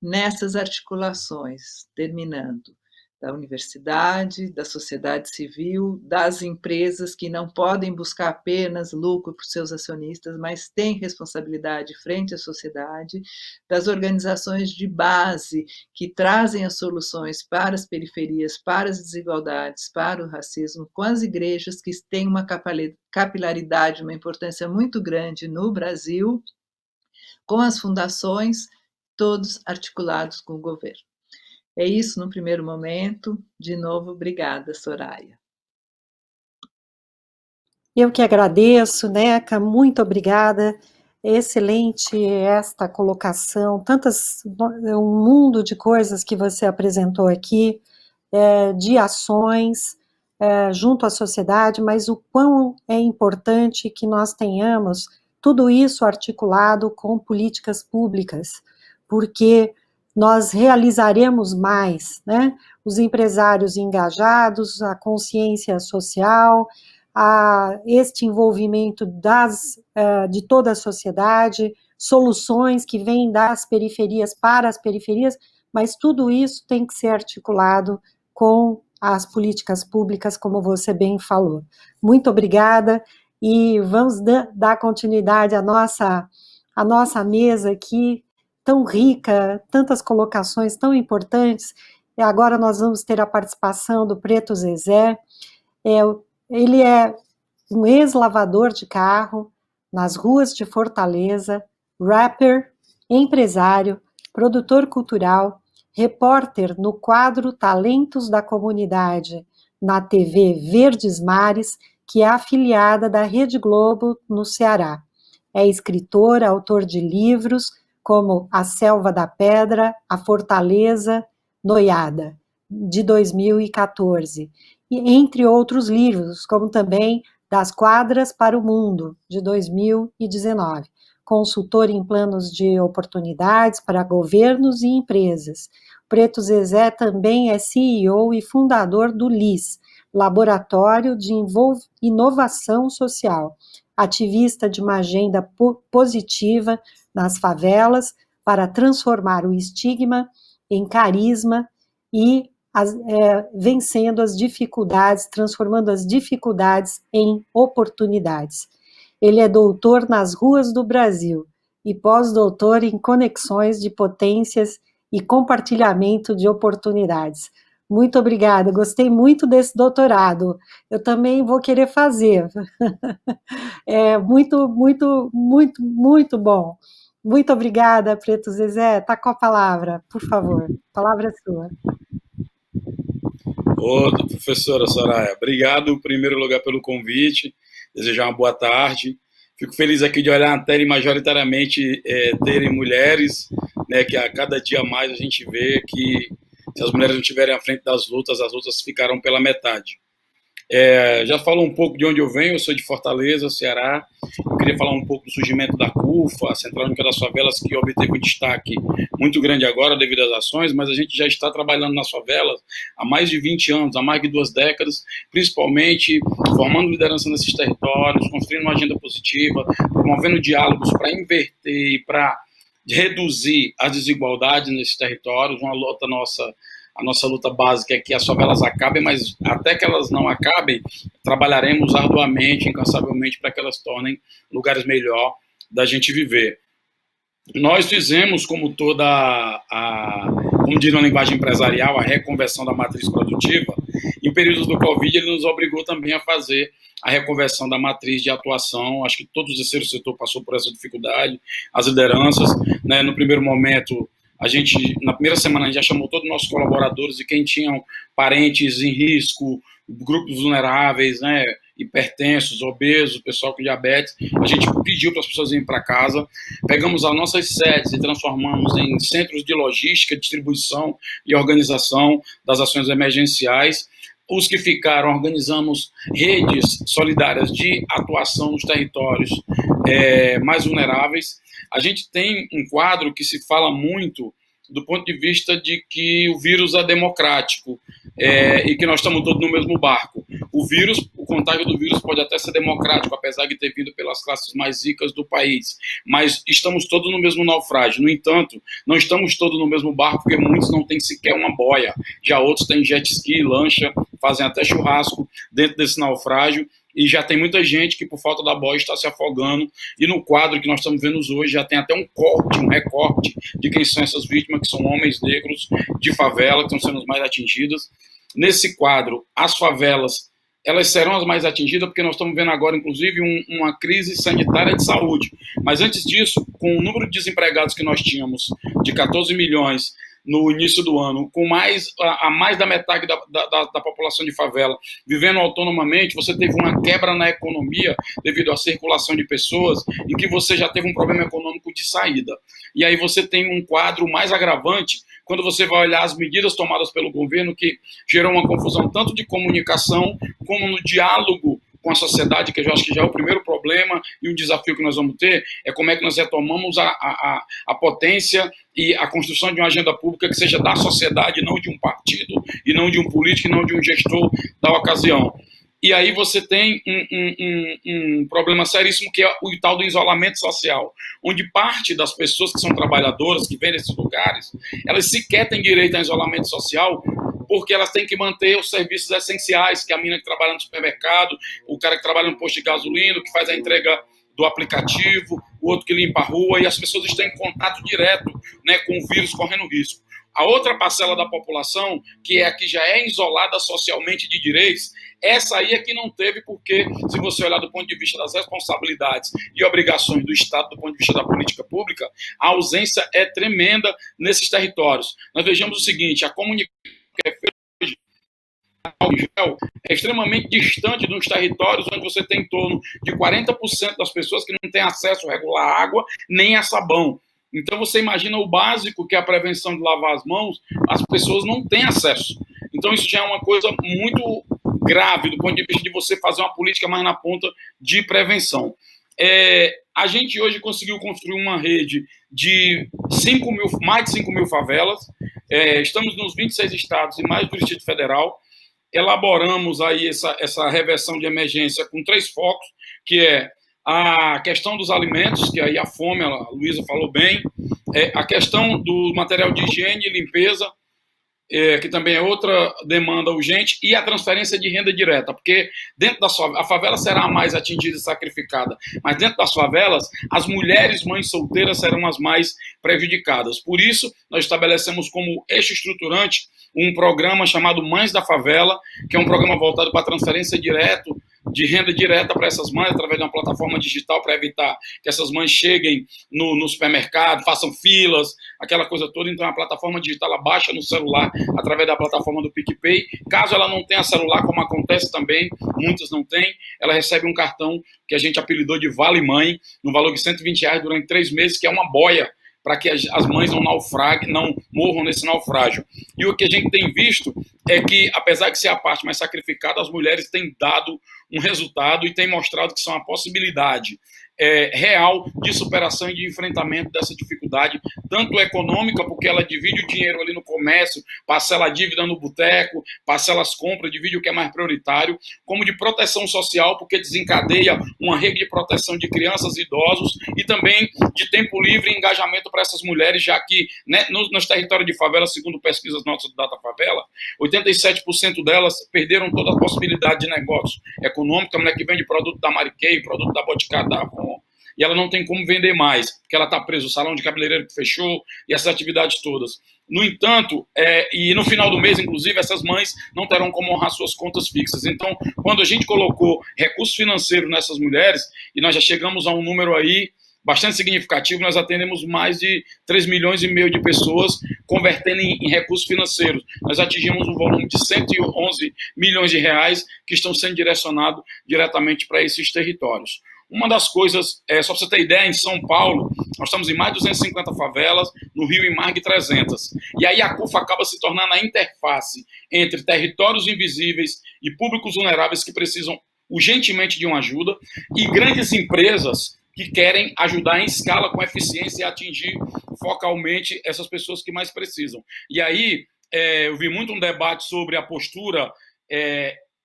nessas articulações, terminando, da universidade, da sociedade civil, das empresas que não podem buscar apenas lucro para os seus acionistas, mas têm responsabilidade frente à sociedade, das organizações de base que trazem as soluções para as periferias, para as desigualdades, para o racismo, com as igrejas que têm uma capilaridade, uma importância muito grande no Brasil, com as fundações, todos articulados com o governo. É isso no primeiro momento. De novo, obrigada, Soraya. Eu que agradeço, Neca, muito obrigada. Excelente esta colocação, um mundo de coisas que você apresentou aqui, de ações junto à sociedade, mas o quão é importante que nós tenhamos tudo isso articulado com políticas públicas, porque nós realizaremos mais, né? Os empresários engajados, a consciência social, este envolvimento de toda a sociedade, soluções que vêm das periferias para as periferias, mas tudo isso tem que ser articulado com as políticas públicas, como você bem falou. Muito obrigada, e vamos dar continuidade à nossa mesa aqui, tão rica, tantas colocações tão importantes. E agora nós vamos ter a participação do Preto Zezé. Ele é um ex-lavador de carro nas ruas de Fortaleza, rapper, empresário, produtor cultural, repórter no quadro Talentos da Comunidade, na TV Verdes Mares, que é afiliada da Rede Globo no Ceará. É escritor, autor de livros como A Selva da Pedra, A Fortaleza Noiada, de 2014, e entre outros livros, como também Das Quadras para o Mundo, de 2019. Consultor em planos de oportunidades para governos e empresas. Preto Zezé também é CEO e fundador do LIS, Laboratório de Inovação Social, ativista de uma agenda positiva nas favelas para transformar o estigma em carisma e vencendo as dificuldades, transformando as dificuldades em oportunidades. Ele é doutor nas ruas do Brasil e pós-doutor em conexões de potências e compartilhamento de oportunidades. Muito obrigada, gostei muito desse doutorado. Eu também vou querer fazer. É muito, muito, muito, muito bom. Muito obrigada, Preto Zezé. Está com a palavra, por favor. A palavra é sua. Ô, professora Soraya, obrigado, em primeiro lugar, pelo convite, desejar uma boa tarde. Fico feliz aqui de olhar na tela e majoritariamente terem mulheres, né, que a cada dia mais a gente vê que se as mulheres não estiverem à frente das lutas, as lutas ficarão pela metade. Já falou um pouco de onde eu venho, eu sou de Fortaleza, Ceará. Eu queria falar um pouco do surgimento da CUFA, a Central Única das Favelas, que obteve um destaque muito grande agora devido às ações, mas a gente já está trabalhando nas favelas há mais de 20 anos, há mais de 2 décadas, principalmente formando liderança nesses territórios, construindo uma agenda positiva, promovendo diálogos para inverter e para reduzir as desigualdades nesses territórios, uma luta nossa. A nossa luta básica é que as favelas acabem, mas até que elas não acabem, trabalharemos arduamente, incansavelmente, para que elas tornem lugares melhor da gente viver. Nós fizemos, como como diz na linguagem empresarial, a reconversão da matriz produtiva. Em períodos do Covid, ele nos obrigou também a fazer a reconversão da matriz de atuação. Acho que todo o terceiro setor passou por essa dificuldade, as lideranças, né, no primeiro momento. Na primeira semana, a gente já chamou todos os nossos colaboradores e quem tinham parentes em risco, grupos vulneráveis, né, hipertensos, obesos, pessoal com diabetes. A gente pediu para as pessoas irem para casa. Pegamos as nossas sedes e transformamos em centros de logística, distribuição e organização das ações emergenciais. Os que ficaram, organizamos redes solidárias de atuação nos territórios mais vulneráveis. A gente tem um quadro que se fala muito do ponto de vista de que o vírus é democrático e que nós estamos todos no mesmo barco. O contágio do vírus pode até ser democrático, apesar de ter vindo pelas classes mais ricas do país, mas estamos todos no mesmo naufrágio. No entanto, não estamos todos no mesmo barco, porque muitos não têm sequer uma boia, já outros têm jet ski, lancha, fazem até churrasco dentro desse naufrágio, e já tem muita gente que, por falta da boia, está se afogando. E no quadro que nós estamos vendo hoje, já tem até um recorte de quem são essas vítimas, que são homens negros de favela, que estão sendo as mais atingidas. Nesse quadro, as favelas, elas serão as mais atingidas, porque nós estamos vendo agora, inclusive, uma crise sanitária de saúde. Mas antes disso, com o número de desempregados que nós tínhamos, de 14 milhões, no início do ano, com mais da metade da população de favela vivendo autonomamente, você teve uma quebra na economia devido à circulação de pessoas, em que você já teve um problema econômico de saída. E aí você tem um quadro mais agravante quando você vai olhar as medidas tomadas pelo governo, que gerou uma confusão tanto de comunicação como no diálogo com a sociedade, que eu acho que já é o primeiro problema e um desafio que nós vamos ter, é como é que nós retomamos a potência e a construção de uma agenda pública que seja da sociedade, não de um partido, e não de um político, e não de um gestor da ocasião. E aí você tem um problema seríssimo, que é o tal do isolamento social, onde parte das pessoas que são trabalhadoras, que vêm desses lugares, elas sequer têm direito a isolamento social, porque elas têm que manter os serviços essenciais, que a menina que trabalha no supermercado, o cara que trabalha no posto de gasolina, que faz a entrega do aplicativo, o outro que limpa a rua, e as pessoas estão em contato direto, né, com o vírus, correndo risco. A outra parcela da população, que é a que já é isolada socialmente de direitos, essa aí é que não teve, porque, se você olhar do ponto de vista das responsabilidades e obrigações do Estado, do ponto de vista da política pública, a ausência é tremenda nesses territórios. Nós vejamos o seguinte: a comunicação que é feita é extremamente distante de uns territórios onde você tem em torno de 40% das pessoas que não têm acesso regular à água nem a sabão. Então você imagina o básico, que é a prevenção de lavar as mãos, as pessoas não têm acesso. Então isso já é uma coisa muito grave do ponto de vista de você fazer uma política mais na ponta de prevenção. A gente hoje conseguiu construir uma rede de mais de 5 mil favelas. Estamos nos 26 estados e mais do Distrito Federal. Elaboramos aí essa reversão de emergência com 3 focos, que é a questão dos alimentos, que aí a fome, a Luísa falou bem, a questão do material de higiene e limpeza, que também é outra demanda urgente, e a transferência de renda direta, porque dentro a favela será a mais atingida e sacrificada, mas dentro das favelas, as mulheres mães solteiras serão as mais prejudicadas. Por isso, nós estabelecemos como eixo estruturante um programa chamado Mães da Favela, que é um programa voltado para a transferência de renda direta para essas mães, através de uma plataforma digital, para evitar que essas mães cheguem no supermercado, façam filas, aquela coisa toda. Então, a plataforma digital, ela baixa no celular, através da plataforma do PicPay. Caso ela não tenha celular, como acontece também, muitas não têm, ela recebe um cartão que a gente apelidou de Vale Mãe, no valor de R$120 durante 3 meses, que é uma boia para que as mães não naufraguem, não morram nesse naufrágio. E o que a gente tem visto é que, apesar de ser a parte mais sacrificada, as mulheres têm dado um resultado e têm mostrado que são uma possibilidade real de superação e de enfrentamento dessa dificuldade, tanto econômica, porque ela divide o dinheiro ali no comércio, parcela a dívida no boteco, parcela as compras, divide o que é mais prioritário, como de proteção social, porque desencadeia uma rede de proteção de crianças e idosos, e também de tempo livre e engajamento para essas mulheres, já que, né, nos territórios de favela, segundo pesquisas nossas do Data Favela, 87% delas perderam toda a possibilidade de negócio econômico. A mulher que vende produto da Mary Kay, produto da Boticário, da Avon, e ela não tem como vender mais, porque ela está presa, o salão de cabeleireiro que fechou, e essas atividades todas. No entanto, e no final do mês, inclusive, essas mães não terão como honrar suas contas fixas. Então, quando a gente colocou recurso financeiro nessas mulheres, e nós já chegamos a um número aí bastante significativo, nós atendemos mais de 3,5 milhões de pessoas, convertendo em recursos financeiros. Nós atingimos um volume de 111 milhões de reais que estão sendo direcionados diretamente para esses territórios. Uma das coisas, só para você ter ideia, em São Paulo, nós estamos em mais de 250 favelas, no Rio em mais de 300. E aí a CUFA acaba se tornando a interface entre territórios invisíveis e públicos vulneráveis que precisam urgentemente de uma ajuda e grandes empresas que querem ajudar em escala, com eficiência, e atingir focalmente essas pessoas que mais precisam. E aí eu vi muito um debate sobre a postura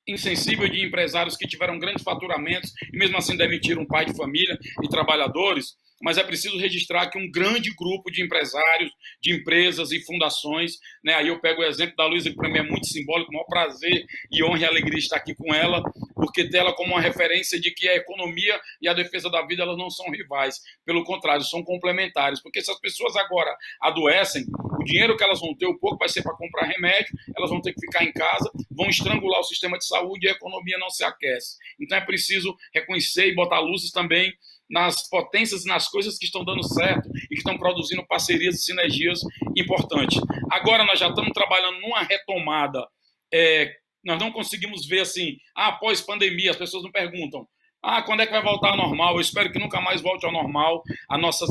insensível de empresários que tiveram grandes faturamentos e mesmo assim demitiram um pai de família e trabalhadores, mas é preciso registrar que um grande grupo de empresários, de empresas e fundações, né? Aí eu pego o exemplo da Luísa, que para mim é muito simbólico, o maior prazer e honra e alegria estar aqui com ela, porque ter ela como uma referência de que a economia e a defesa da vida, elas não são rivais, pelo contrário, são complementares, porque se as pessoas agora adoecem, o dinheiro que elas vão ter, o pouco vai ser para comprar remédio, elas vão ter que ficar em casa, vão estrangular o sistema de saúde e a economia não se aquece. Então é preciso reconhecer e botar luzes também nas potências e nas coisas que estão dando certo e que estão produzindo parcerias e sinergias importantes. Agora nós já estamos trabalhando numa retomada, nós não conseguimos ver assim, após pandemia, as pessoas não perguntam, quando é que vai voltar ao normal? Eu espero que nunca mais volte ao normal a nosso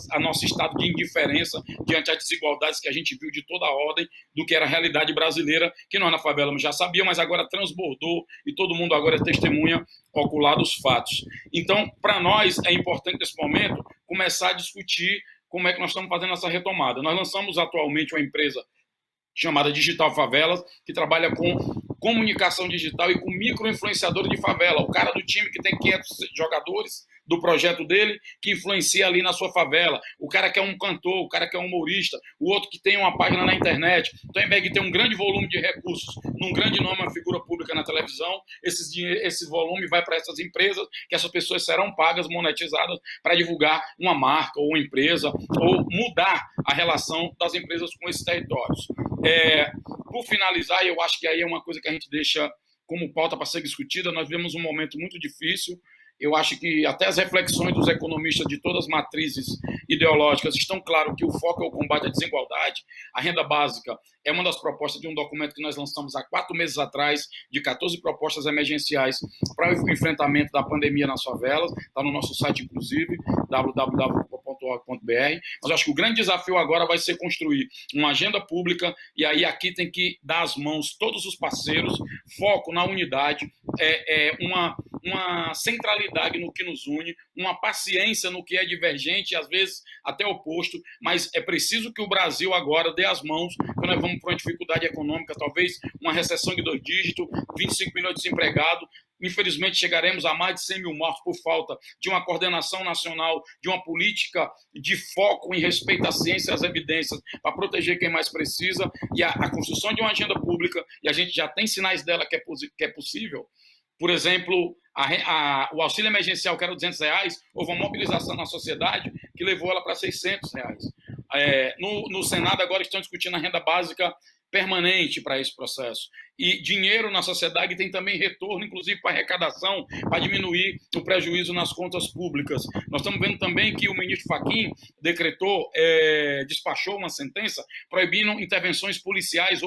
estado de indiferença diante das desigualdades que a gente viu de toda a ordem do que era a realidade brasileira, que nós na favela já sabíamos, mas agora transbordou e todo mundo agora é testemunha ocular dos fatos. Então, para nós, é importante nesse momento começar a discutir como é que nós estamos fazendo essa retomada. Nós lançamos atualmente uma empresa chamada Digital Favelas, que trabalha com comunicação digital e com micro-influenciadores de favela. O cara do time que tem 500 jogadores do projeto dele, que influencia ali na sua favela. O cara que é um cantor, o cara que é um humorista, o outro que tem uma página na internet. Então, ao invés de ter um grande volume de recursos, num grande nome, uma figura pública na televisão, esse volume vai para essas empresas, que essas pessoas serão pagas, monetizadas, para divulgar uma marca ou uma empresa, ou mudar a relação das empresas com esses territórios. Por finalizar, eu acho que aí é uma coisa que a gente deixa como pauta para ser discutida. Nós vivemos um momento muito difícil. Eu acho que até as reflexões dos economistas de todas as matrizes ideológicas estão claro que o foco é o combate à desigualdade. A renda básica é uma das propostas de um documento que nós lançamos há 4 meses atrás, de 14 propostas emergenciais para o enfrentamento da pandemia nas favelas. Está no nosso site, inclusive, www.org.br. Mas eu acho que o grande desafio agora vai ser construir uma agenda pública, e aí aqui tem que dar as mãos todos os parceiros, foco na unidade, uma centralidade no que nos une, uma paciência no que é divergente, às vezes até oposto, mas é preciso que o Brasil agora dê as mãos, porque nós vamos para uma dificuldade econômica, talvez uma recessão de 2 dígitos, 25 milhões de desempregados. Infelizmente, chegaremos a mais de 100 mil mortos por falta de uma coordenação nacional, de uma política de foco em respeito à ciência e às evidências para proteger quem mais precisa, e a construção de uma agenda pública, e a gente já tem sinais dela que é possível. Por exemplo, o auxílio emergencial, que era R$200, houve uma mobilização na sociedade que levou ela para R$600. No Senado agora estão discutindo a renda básica permanente para esse processo. e dinheiro na sociedade, tem também retorno, inclusive para arrecadação, para diminuir o prejuízo nas contas públicas. Nós estamos vendo também que o ministro Fachin decretou, despachou uma sentença proibindo intervenções policiais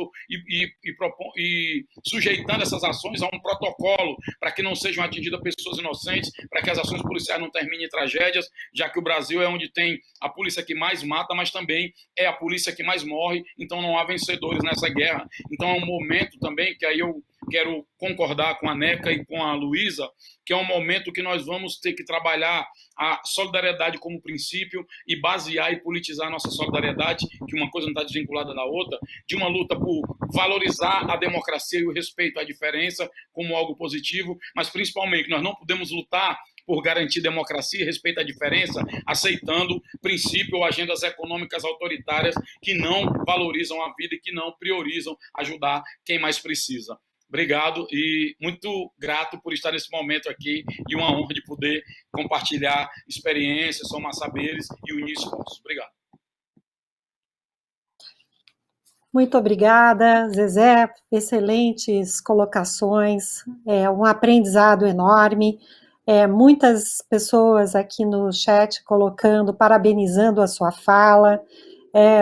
e sujeitando essas ações a um protocolo para que não sejam atingidas pessoas inocentes, para que as ações policiais não terminem em tragédias, já que o Brasil é onde tem a polícia que mais mata, mas também é a polícia que mais morre, então não há vencedores nessa guerra. Então é um momento também que aí eu quero concordar com a Neca e com a Luísa, que é um momento que nós vamos ter que trabalhar a solidariedade como princípio e basear e politizar a nossa solidariedade, que uma coisa não está desvinculada da outra, de uma luta por valorizar a democracia e o respeito à diferença como algo positivo, mas principalmente nós não podemos lutar por garantir democracia e respeito à diferença, aceitando princípio ou agendas econômicas autoritárias que não valorizam a vida e que não priorizam ajudar quem mais precisa. Obrigado e muito grato por estar nesse momento aqui e uma honra de poder compartilhar experiências, somar saberes e unir esforços. Obrigado. Muito obrigada, Zezé, excelentes colocações, um aprendizado enorme, muitas pessoas aqui no chat colocando, parabenizando a sua fala,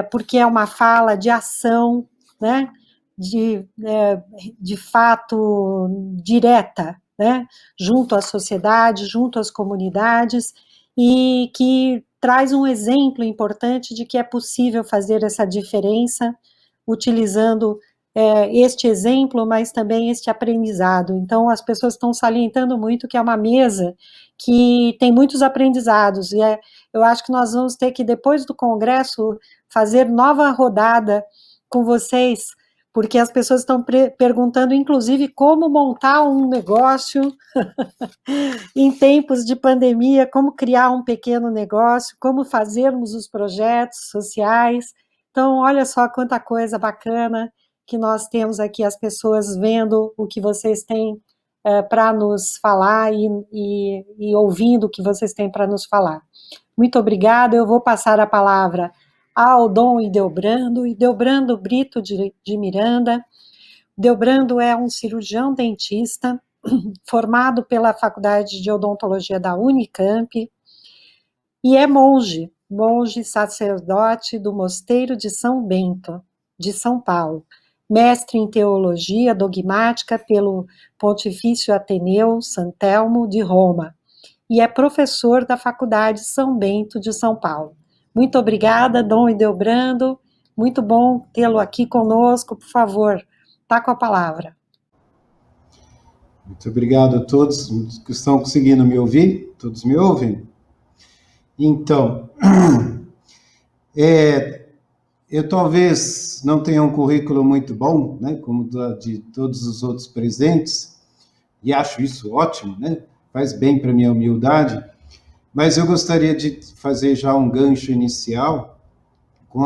porque é uma fala de ação, né? De fato direta, né, junto à sociedade, junto às comunidades, e que traz um exemplo importante de que é possível fazer essa diferença, utilizando este exemplo, mas também este aprendizado. Então, as pessoas estão salientando muito que é uma mesa que tem muitos aprendizados, e eu acho que nós vamos ter que, depois do Congresso, fazer nova rodada com vocês, porque as pessoas estão perguntando, inclusive, como montar um negócio em tempos de pandemia, como criar um pequeno negócio, como fazermos os projetos sociais. Então, olha só quanta coisa bacana que nós temos aqui, as pessoas vendo o que vocês têm para nos falar e ouvindo o que vocês têm para nos falar. Muito obrigada, eu vou passar a palavra ao Dom Ildebrando Brito de Miranda. Ildebrando é um cirurgião dentista, formado pela Faculdade de Odontologia da Unicamp, e é monge sacerdote do Mosteiro de São Bento, de São Paulo, mestre em Teologia Dogmática pelo Pontifício Ateneu Santelmo de Roma, e é professor da Faculdade São Bento de São Paulo. Muito obrigada, Dom Ildebrando, muito bom tê-lo aqui conosco, por favor, está com a palavra. Muito obrigado a todos que estão conseguindo me ouvir, todos me ouvem? Então, eu talvez não tenha um currículo muito bom, né, como de todos os outros presentes, e acho isso ótimo, né, faz bem para a minha humildade, mas eu gostaria de fazer já um gancho inicial com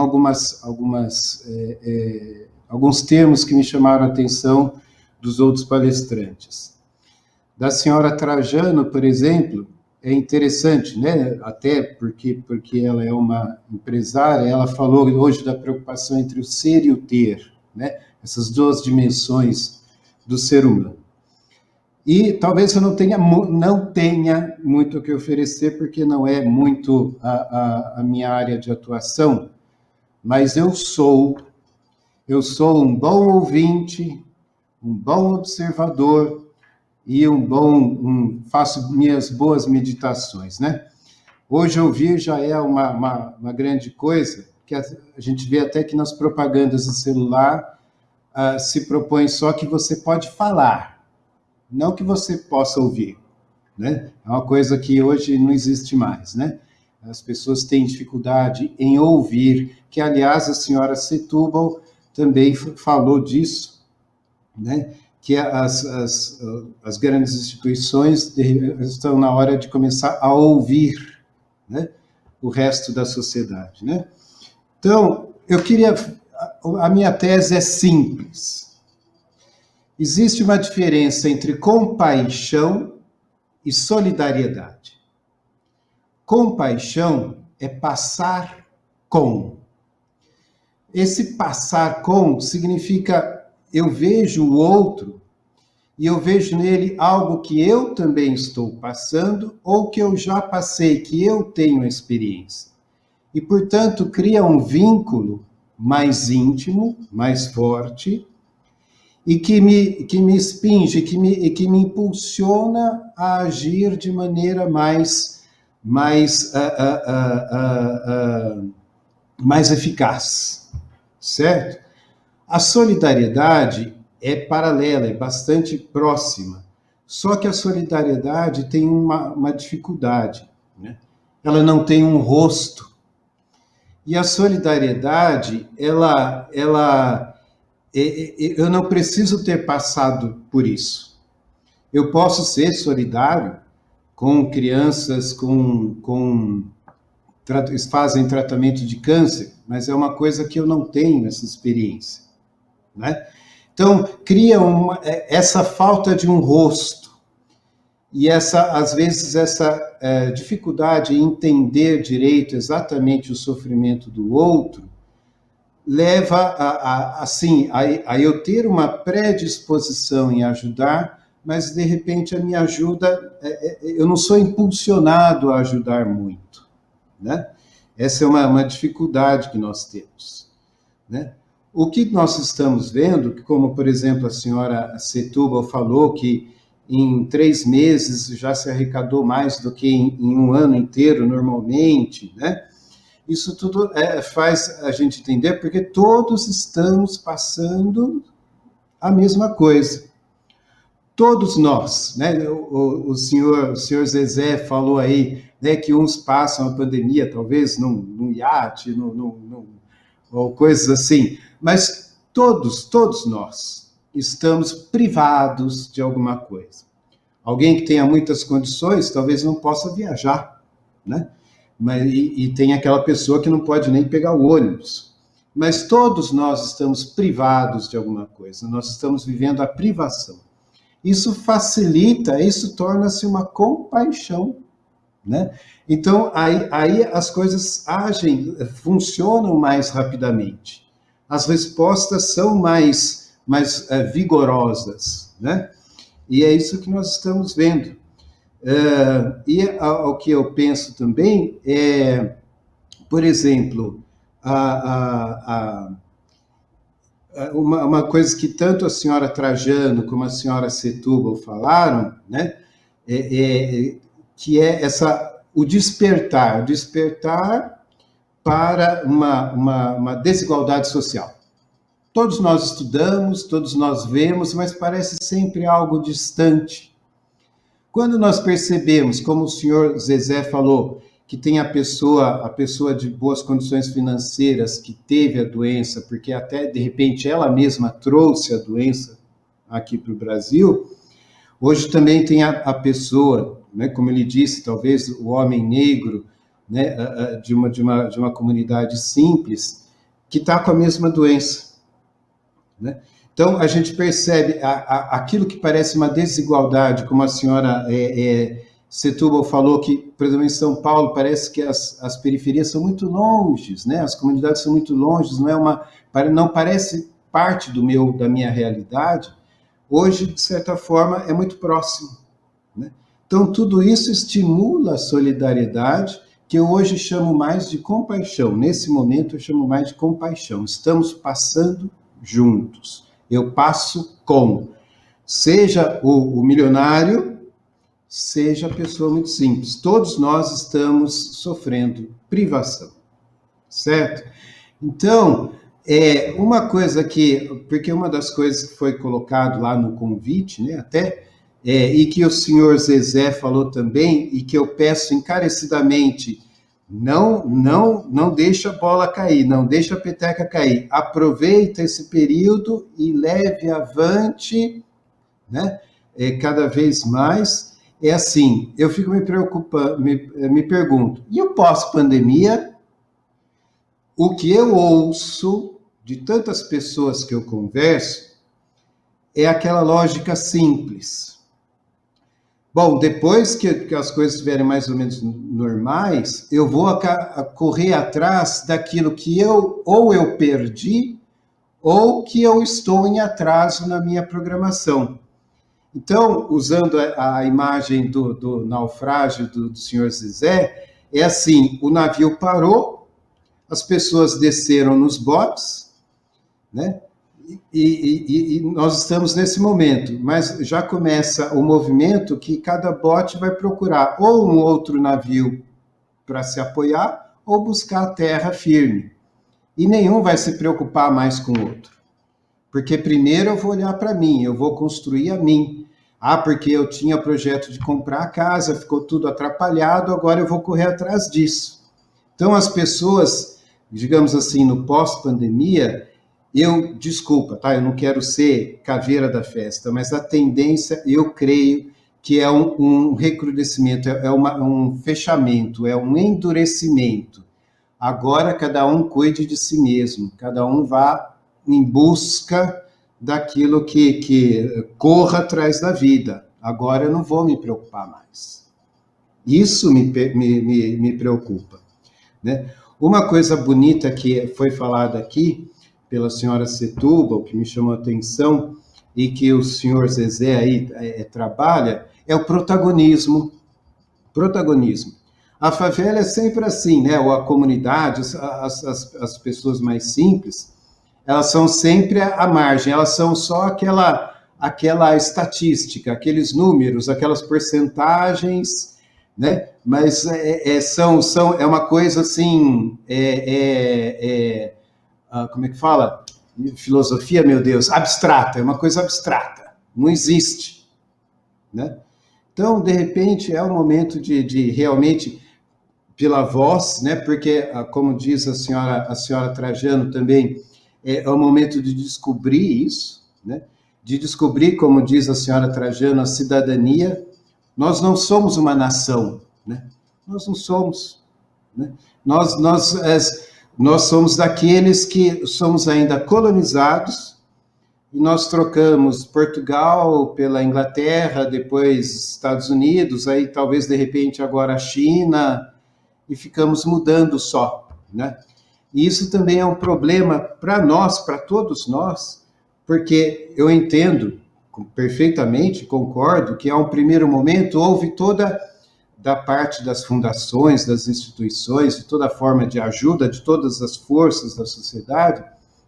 alguns termos que me chamaram a atenção dos outros palestrantes. Da senhora Trajano, por exemplo, é interessante, né? Até porque ela é uma empresária, ela falou hoje da preocupação entre o ser e o ter, né? Essas duas dimensões do ser humano. E talvez eu não tenha muito o que oferecer, porque não é muito a minha área de atuação, mas eu sou um bom ouvinte, um bom observador e faço minhas boas meditações, né? Hoje ouvir já é uma grande coisa, que a gente vê até que nas propagandas do celular se propõe só que você pode falar, não que você possa ouvir, né? É uma coisa que hoje não existe mais, né? As pessoas têm dificuldade em ouvir, que, aliás, a senhora Setúbal também falou disso, né? Que as grandes instituições estão na hora de começar a ouvir, né, o resto da sociedade, né? Então, a minha tese é simples. Existe uma diferença entre compaixão e solidariedade. Compaixão é passar com. Esse passar com significa eu vejo o outro e eu vejo nele algo que eu também estou passando ou que eu já passei, que eu tenho experiência. E, portanto, cria um vínculo mais íntimo, mais forte, e que me expinge, que me impulsiona a agir de maneira mais eficaz, certo? A solidariedade é paralela, é bastante próxima, só que a solidariedade tem uma dificuldade, né? Ela não tem um rosto. E a solidariedade, eu não preciso ter passado por isso. Eu posso ser solidário com crianças fazem tratamento de câncer, mas é uma coisa que eu não tenho essa experiência, né? Então, cria essa falta de um rosto e às vezes essa dificuldade em entender direito exatamente o sofrimento do outro leva a eu ter uma predisposição em ajudar, mas de repente a minha ajuda, eu não sou impulsionado a ajudar muito, né? Essa é uma dificuldade que nós temos, né? O que nós estamos vendo, como por exemplo a senhora Setúbal falou, que em 3 meses já se arrecadou mais do que em um ano inteiro normalmente, né? Isso tudo faz a gente entender porque todos estamos passando a mesma coisa. Todos nós, né? O senhor Zezé falou aí, né, que uns passam a pandemia, talvez num iate, ou coisas assim, mas todos nós estamos privados de alguma coisa. Alguém que tenha muitas condições, talvez não possa viajar, né? E tem aquela pessoa que não pode nem pegar o ônibus. Mas todos nós estamos privados de alguma coisa, nós estamos vivendo a privação. Isso facilita, isso torna-se uma compaixão, né? Então, aí as coisas funcionam mais rapidamente. As respostas são mais vigorosas, né? E é isso que nós estamos vendo. E o que eu penso também é, por exemplo, uma coisa que tanto a senhora Trajano como a senhora Setúbal falaram, né, que é o despertar para uma desigualdade social. Todos nós estudamos, todos nós vemos, mas parece sempre algo distante. Quando nós percebemos, como o senhor Zezé falou, que tem a pessoa de boas condições financeiras que teve a doença, porque até, de repente, ela mesma trouxe a doença aqui para o Brasil, hoje também tem a pessoa, né, como ele disse, talvez o homem negro, né, de uma comunidade simples, que está com a mesma doença, né? Então, a gente percebe aquilo que parece uma desigualdade, como a senhora Setúbal falou, que, por exemplo, em São Paulo, parece que as periferias são muito longes, né? As comunidades são muito longes, não parece parte da minha realidade. Hoje, de certa forma, é muito próximo, né? Então, tudo isso estimula a solidariedade, que eu hoje chamo mais de compaixão. Nesse momento, eu chamo mais de compaixão. Estamos passando juntos. Eu passo com, seja o milionário, seja a pessoa muito simples. Todos nós estamos sofrendo privação, certo? Então, uma coisa porque uma das coisas que foi colocado lá no convite, né, e que o senhor Zezé falou também, e que eu peço encarecidamente, não deixa a bola cair, não deixa a peteca cair. Aproveita esse período e leve avante, né? Cada vez mais. É assim, eu fico me preocupando, me pergunto, e o pós-pandemia? O que eu ouço de tantas pessoas que eu converso é aquela lógica simples. Bom, depois que as coisas estiverem mais ou menos normais, eu vou correr atrás daquilo que eu perdi ou que eu estou em atraso na minha programação. Então, usando a imagem do naufrágio do senhor Zezé, é assim, o navio parou, as pessoas desceram nos botes, né? E nós estamos nesse momento, mas já começa o movimento que cada bote vai procurar ou um outro navio para se apoiar ou buscar a terra firme. E nenhum vai se preocupar mais com o outro. Porque primeiro eu vou olhar para mim, eu vou construir a mim. Ah, porque eu tinha projeto de comprar a casa, ficou tudo atrapalhado, agora eu vou correr atrás disso. Então as pessoas, digamos assim, no pós-pandemia, desculpa, tá? Eu não quero ser caveira da festa, mas a tendência, eu creio, que é um recrudescimento, um fechamento, é um endurecimento. Agora cada um cuide de si mesmo, cada um vá em busca daquilo que corra atrás da vida. Agora eu não vou me preocupar mais. Isso me preocupa, né? Uma coisa bonita que foi falada aqui pela senhora Setúbal, que me chamou a atenção, e que o senhor Zezé aí trabalha, é o protagonismo. Protagonismo. A favela é sempre assim, né? Ou a comunidade, as pessoas mais simples, elas são sempre à margem, elas são só aquela estatística, aqueles números, aquelas porcentagens, né? Mas é uma coisa assim, como é que fala? Filosofia, meu Deus, abstrata, é uma coisa abstrata, não existe, né? Então, de repente, é o momento de realmente, pela voz, né? Porque, como diz a senhora Trajano também, é o momento de descobrir isso, né? De descobrir, como diz a senhora Trajano, a cidadania. Nós não somos uma nação, né? Nós não somos, né? Nós somos daqueles que somos ainda colonizados, e nós trocamos Portugal pela Inglaterra, depois Estados Unidos, aí talvez de repente agora a China, e ficamos mudando só, né? E isso também é um problema para nós, para todos nós, porque eu entendo perfeitamente, concordo, que a um primeiro momento houve toda da parte das fundações, das instituições, de toda forma de ajuda, de todas as forças da sociedade,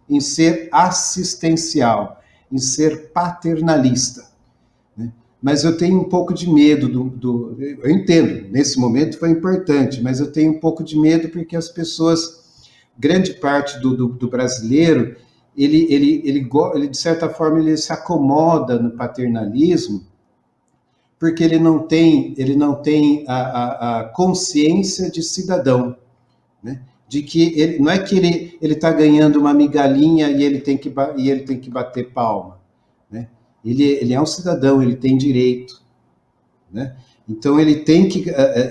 em ser assistencial, em ser paternalista, né? Mas eu tenho um pouco de medo eu entendo, nesse momento foi importante, mas eu tenho um pouco de medo porque as pessoas, grande parte do brasileiro, ele de certa forma, ele se acomoda no paternalismo, porque ele não tem a consciência de cidadão, né? De que não é que ele está ganhando uma migalhinha e ele tem que bater palma, né? Ele é um cidadão, ele tem direito, né? Então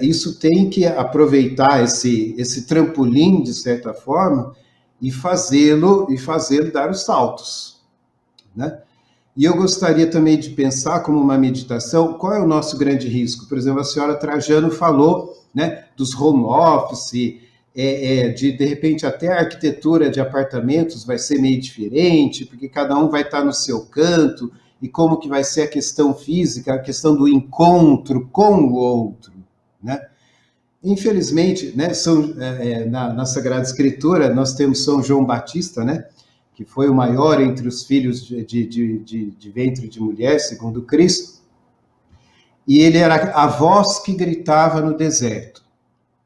isso tem que aproveitar esse trampolim, de certa forma, e fazê-lo dar os saltos, né? E eu gostaria também de pensar como uma meditação, qual é o nosso grande risco? Por exemplo, a senhora Trajano falou, né, dos home office, de repente até a arquitetura de apartamentos vai ser meio diferente, porque cada um vai estar no seu canto, e como que vai ser a questão física, a questão do encontro com o outro, né? Infelizmente, né, na Sagrada Escritura, nós temos São João Batista, né, que foi o maior entre os filhos de ventre de mulher, segundo Cristo, e ele era a voz que gritava no deserto.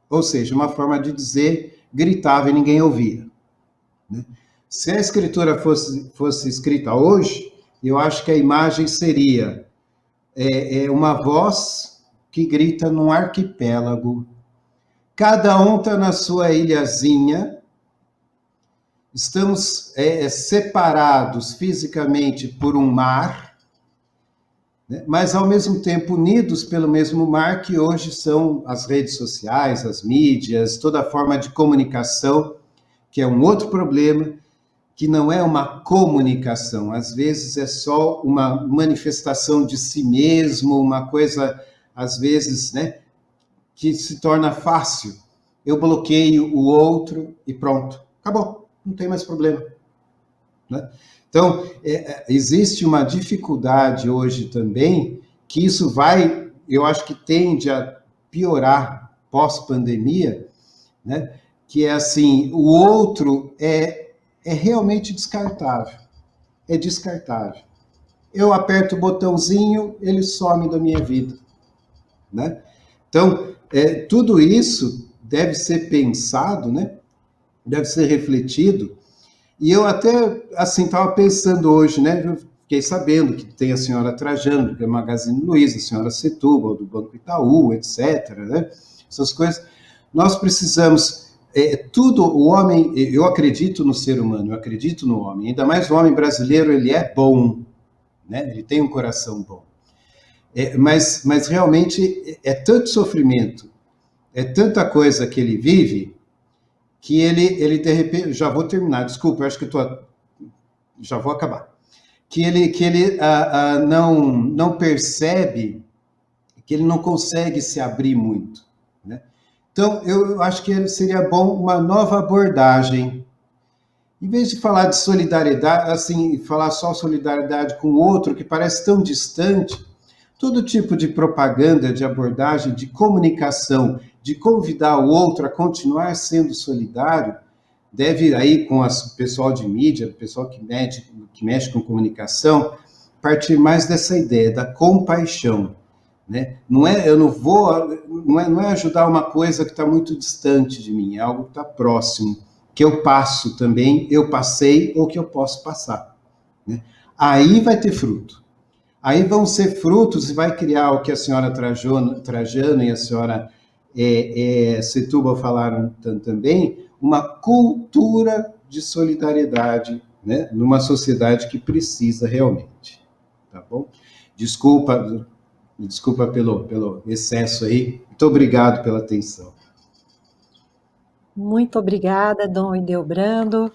Ou seja, uma forma de dizer, gritava e ninguém ouvia, né? Se a Escritura fosse escrita hoje, eu acho que a imagem seria uma voz que grita num arquipélago. Cada um está na sua ilhazinha, estamos separados fisicamente por um mar, né? Mas ao mesmo tempo unidos pelo mesmo mar, que hoje são as redes sociais, as mídias, toda a forma de comunicação, que é um outro problema, que não é uma comunicação, às vezes é só uma manifestação de si mesmo, uma coisa, às vezes, né, que se torna fácil. Eu bloqueio o outro e pronto, acabou. Não tem mais problema, né? Então, existe uma dificuldade hoje também, que isso vai, eu acho que tende a piorar pós-pandemia, né? Que é assim, o outro é realmente descartável, é descartável. Eu aperto o botãozinho, ele some da minha vida, né? Então, tudo isso deve ser pensado, né? Deve ser refletido. E eu até, assim, estava pensando hoje, né? Eu fiquei sabendo que tem a senhora Trajano, que é Magazine Luiza, a senhora Setúbal, do Banco Itaú, etc., né? Essas coisas. Nós precisamos, tudo, o homem, eu acredito no ser humano, eu acredito no homem, ainda mais o homem brasileiro, ele é bom, né? Ele tem um coração bom. Mas realmente é tanto sofrimento, é tanta coisa que ele vive, que ele de repente, já vou terminar, desculpa, eu acho que já vou acabar, que ele não percebe, que ele não consegue se abrir muito, né? Então, eu acho que seria bom uma nova abordagem, em vez de falar de solidariedade, assim, falar só solidariedade com o outro, que parece tão distante, todo tipo de propaganda, de abordagem, de comunicação, de convidar o outro a continuar sendo solidário, deve aí com o pessoal de mídia, o pessoal que mexe com comunicação, partir mais dessa ideia da compaixão, né? Não é ajudar uma coisa que está muito distante de mim, é algo que está próximo, que eu passo também, eu passei ou que eu posso passar, né? Aí vai ter fruto. Aí vão ser frutos e vai criar o que a senhora Trajano e a senhora Setúbal falaram também, uma cultura de solidariedade, né, numa sociedade que precisa realmente. Tá bom? Desculpa pelo excesso aí. Muito obrigado pela atenção. Muito obrigada, Dom Ildebrando.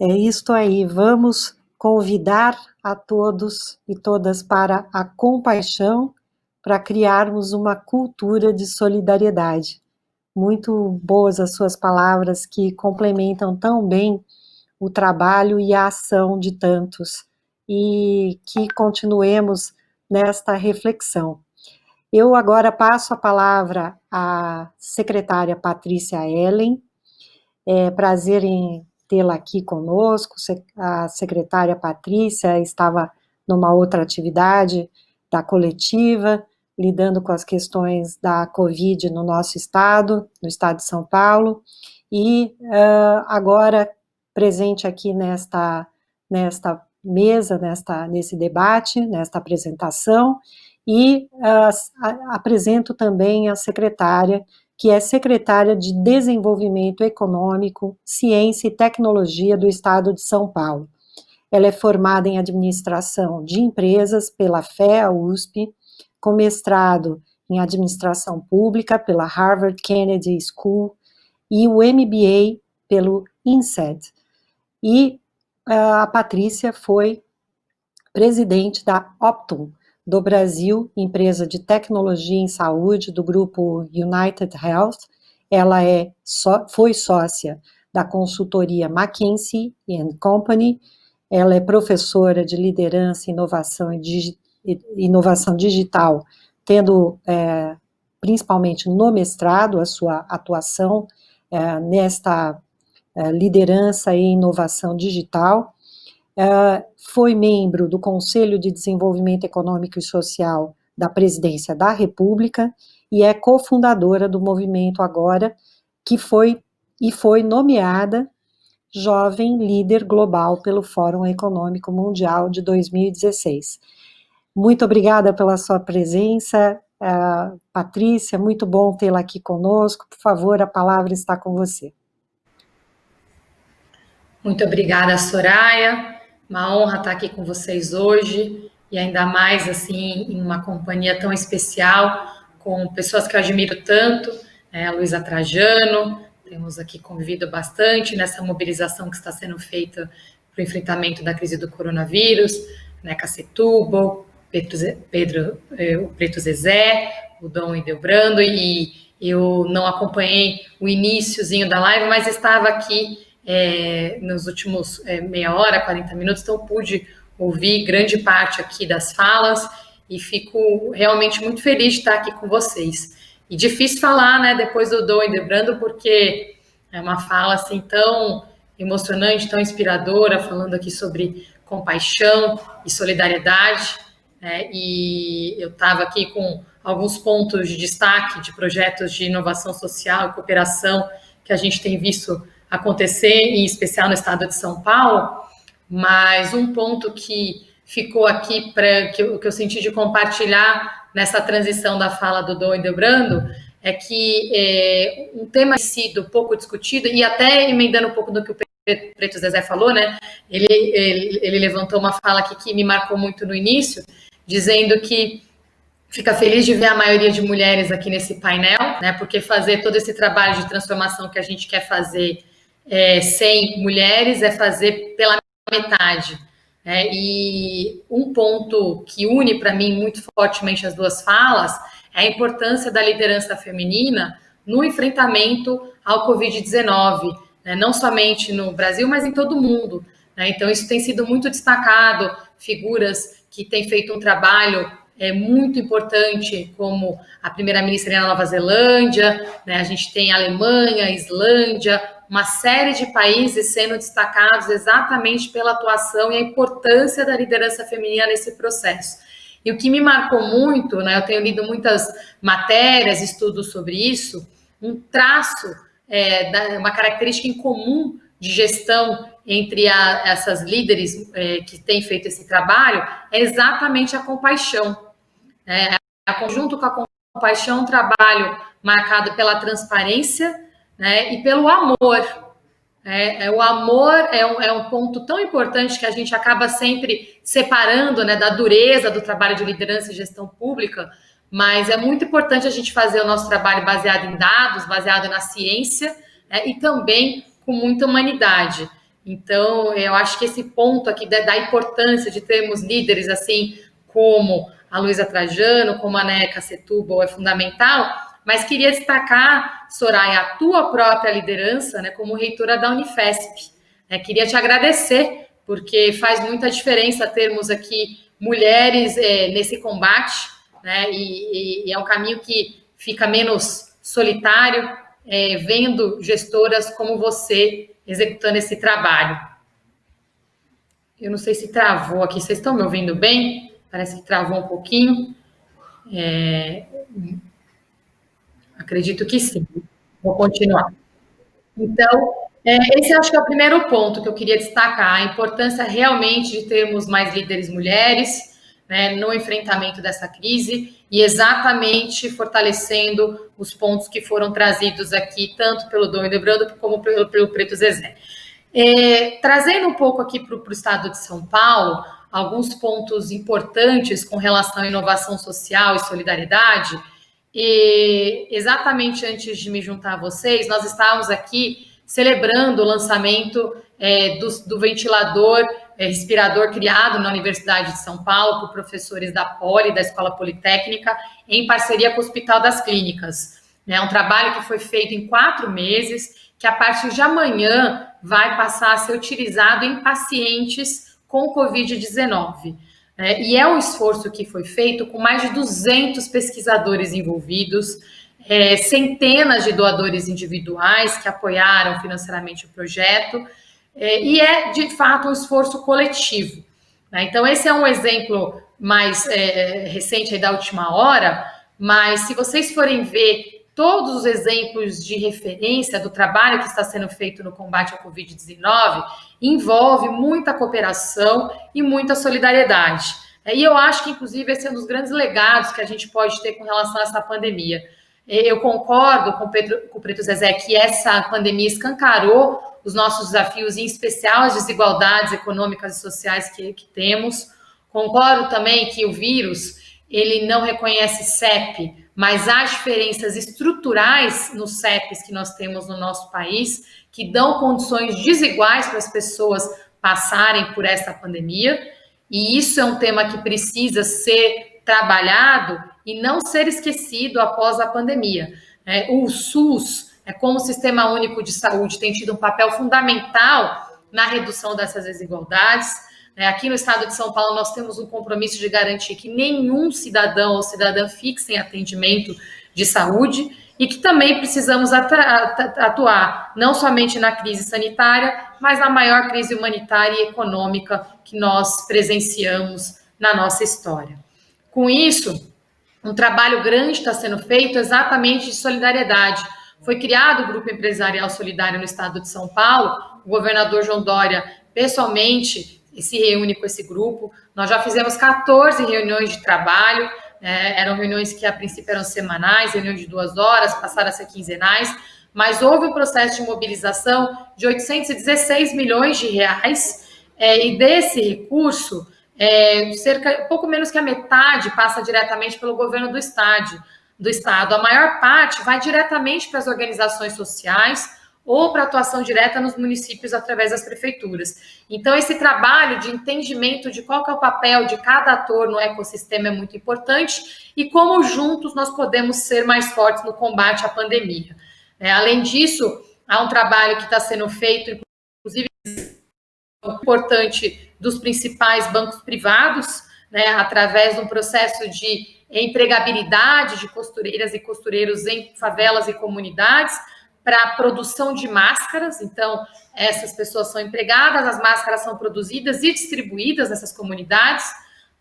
É isto aí, vamos convidar a todos e todas para a compaixão, para criarmos uma cultura de solidariedade. Muito boas as suas palavras, que complementam tão bem o trabalho e a ação de tantos, e que continuemos nesta reflexão. Eu agora passo a palavra à secretária Patrícia Ellen. É prazer em tê-la aqui conosco. A secretária Patrícia estava numa outra atividade da coletiva, lidando com as questões da Covid no nosso estado, no estado de São Paulo, e agora presente aqui nesta mesa, nesse debate, nesta apresentação, e apresento também a secretária, que é secretária de Desenvolvimento Econômico, Ciência e Tecnologia do Estado de São Paulo. Ela é formada em Administração de Empresas pela FEA-USP, com mestrado em Administração Pública pela Harvard Kennedy School e o MBA pelo INSEAD. E a Patrícia foi presidente da Optum do Brasil, empresa de tecnologia em saúde do grupo United Health. Ela foi sócia da consultoria McKinsey & Company. Ela é professora de liderança e inovação digital, tendo principalmente no mestrado a sua atuação nesta liderança e inovação digital. Foi membro do Conselho de Desenvolvimento Econômico e Social da Presidência da República e é cofundadora do movimento agora, que foi nomeada Jovem Líder Global pelo Fórum Econômico Mundial de 2016. Muito obrigada pela sua presença, Patrícia, muito bom tê-la aqui conosco. Por favor, a palavra está com você. Muito obrigada, Soraya. Uma honra estar aqui com vocês hoje, e ainda mais, assim, em uma companhia tão especial, com pessoas que eu admiro tanto, a Luiza Trajano, temos aqui convivido bastante nessa mobilização que está sendo feita para o enfrentamento da crise do coronavírus, né, Setúbal, o Preto Zezé, o Dom Ildebrando, e eu não acompanhei o iniciozinho da live, mas estava aqui nos últimos meia hora, 40 minutos, então pude ouvir grande parte aqui das falas e fico realmente muito feliz de estar aqui com vocês. E difícil falar, né, depois do Dom Hildebrando, porque é uma fala assim tão emocionante, tão inspiradora, falando aqui sobre compaixão e solidariedade, e eu estava aqui com alguns pontos de destaque de projetos de inovação social e cooperação que a gente tem visto acontecer, em especial no estado de São Paulo, mas um ponto que ficou aqui, que eu senti de compartilhar nessa transição da fala do Dom Hildebrando, é que um tema tem sido pouco discutido, e até emendando um pouco do que o Preto Zezé falou, né? Ele levantou uma fala aqui que me marcou muito no início, dizendo que fica feliz de ver a maioria de mulheres aqui nesse painel, né? Porque fazer todo esse trabalho de transformação que a gente quer fazer sem mulheres é fazer pela metade. E um ponto que une para mim muito fortemente as duas falas é a importância da liderança feminina no enfrentamento ao Covid-19, né? Não somente no Brasil, mas em todo o mundo, né? Então isso tem sido muito destacado, figuras que têm feito um trabalho muito importante, como a primeira-ministra da Nova Zelândia, né? A gente tem a Alemanha, a Islândia, uma série de países sendo destacados exatamente pela atuação e a importância da liderança feminina nesse processo. E o que me marcou muito, né, eu tenho lido muitas matérias, estudos sobre isso, um traço, uma característica em comum de gestão entre essas líderes que têm feito esse trabalho é exatamente a compaixão. Junto com a compaixão, um trabalho marcado pela transparência, né, e pelo amor. O amor é um ponto tão importante que a gente acaba sempre separando, né, da dureza do trabalho de liderança e gestão pública, mas é muito importante a gente fazer o nosso trabalho baseado em dados, baseado na ciência, e também com muita humanidade. Então, eu acho que esse ponto aqui da importância de termos líderes assim como a Luísa Trajano, como a Neca Setúbal é fundamental. Mas queria destacar, Soraya, a tua própria liderança, né, como reitora da Unifesp. Queria te agradecer, porque faz muita diferença termos aqui mulheres nesse combate, né, e é um caminho que fica menos solitário, vendo gestoras como você executando esse trabalho. Eu não sei se travou aqui, vocês estão me ouvindo bem? Parece que travou um pouquinho. Acredito que sim. Vou continuar. Então, esse acho que é o primeiro ponto que eu queria destacar, a importância realmente de termos mais líderes mulheres, né, no enfrentamento dessa crise e exatamente fortalecendo os pontos que foram trazidos aqui, tanto pelo Dom Hildebrando como pelo Preto Zezé. Trazendo um pouco aqui para o estado de São Paulo, alguns pontos importantes com relação à inovação social e solidariedade. E exatamente antes de me juntar a vocês, nós estávamos aqui celebrando o lançamento do ventilador respirador criado na Universidade de São Paulo por professores da Poli, da Escola Politécnica, em parceria com o Hospital das Clínicas. É um trabalho que foi feito em 4 meses, que a partir de amanhã vai passar a ser utilizado em pacientes com Covid-19. E é um esforço que foi feito com mais de 200 pesquisadores envolvidos, centenas de doadores individuais que apoiaram financeiramente o projeto, e é, de fato, um esforço coletivo. Então, esse é um exemplo mais recente aí da última hora, mas se vocês forem ver todos os exemplos de referência do trabalho que está sendo feito no combate ao Covid-19, envolve muita cooperação e muita solidariedade. E eu acho que, inclusive, esse é um dos grandes legados que a gente pode ter com relação a essa pandemia. Eu concordo com o Preto Zezé que essa pandemia escancarou os nossos desafios, em especial as desigualdades econômicas e sociais que temos. Concordo também que o vírus, ele não reconhece CEP, mas há diferenças estruturais nos CEPs que nós temos no nosso país, que dão condições desiguais para as pessoas passarem por essa pandemia, e isso é um tema que precisa ser trabalhado e não ser esquecido após a pandemia. O SUS como o Sistema Único de Saúde tem tido um papel fundamental na redução dessas desigualdades. Aqui no estado de São Paulo, nós temos um compromisso de garantir que nenhum cidadão ou cidadã fique sem atendimento de saúde e que também precisamos atuar não somente na crise sanitária, mas na maior crise humanitária e econômica que nós presenciamos na nossa história. Com isso, um trabalho grande está sendo feito exatamente de solidariedade. Foi criado o Grupo Empresarial Solidário no estado de São Paulo, o governador João Dória pessoalmente se reúne com esse grupo. Nós já fizemos 14 reuniões de trabalho, eram reuniões que a princípio eram semanais, reuniões de 2 horas, passaram a ser quinzenais, mas houve um processo de mobilização de 816 milhões de reais, e desse recurso, pouco menos que a metade passa diretamente pelo governo do estado. A maior parte vai diretamente para as organizações sociais, ou para atuação direta nos municípios através das prefeituras. Então, esse trabalho de entendimento de qual que é o papel de cada ator no ecossistema é muito importante e como juntos nós podemos ser mais fortes no combate à pandemia. Além disso, há um trabalho que está sendo feito, inclusive, importante dos principais bancos privados, através de um processo de empregabilidade de costureiras e costureiros em favelas e comunidades, para a produção de máscaras. Então, essas pessoas são empregadas, as máscaras são produzidas e distribuídas nessas comunidades.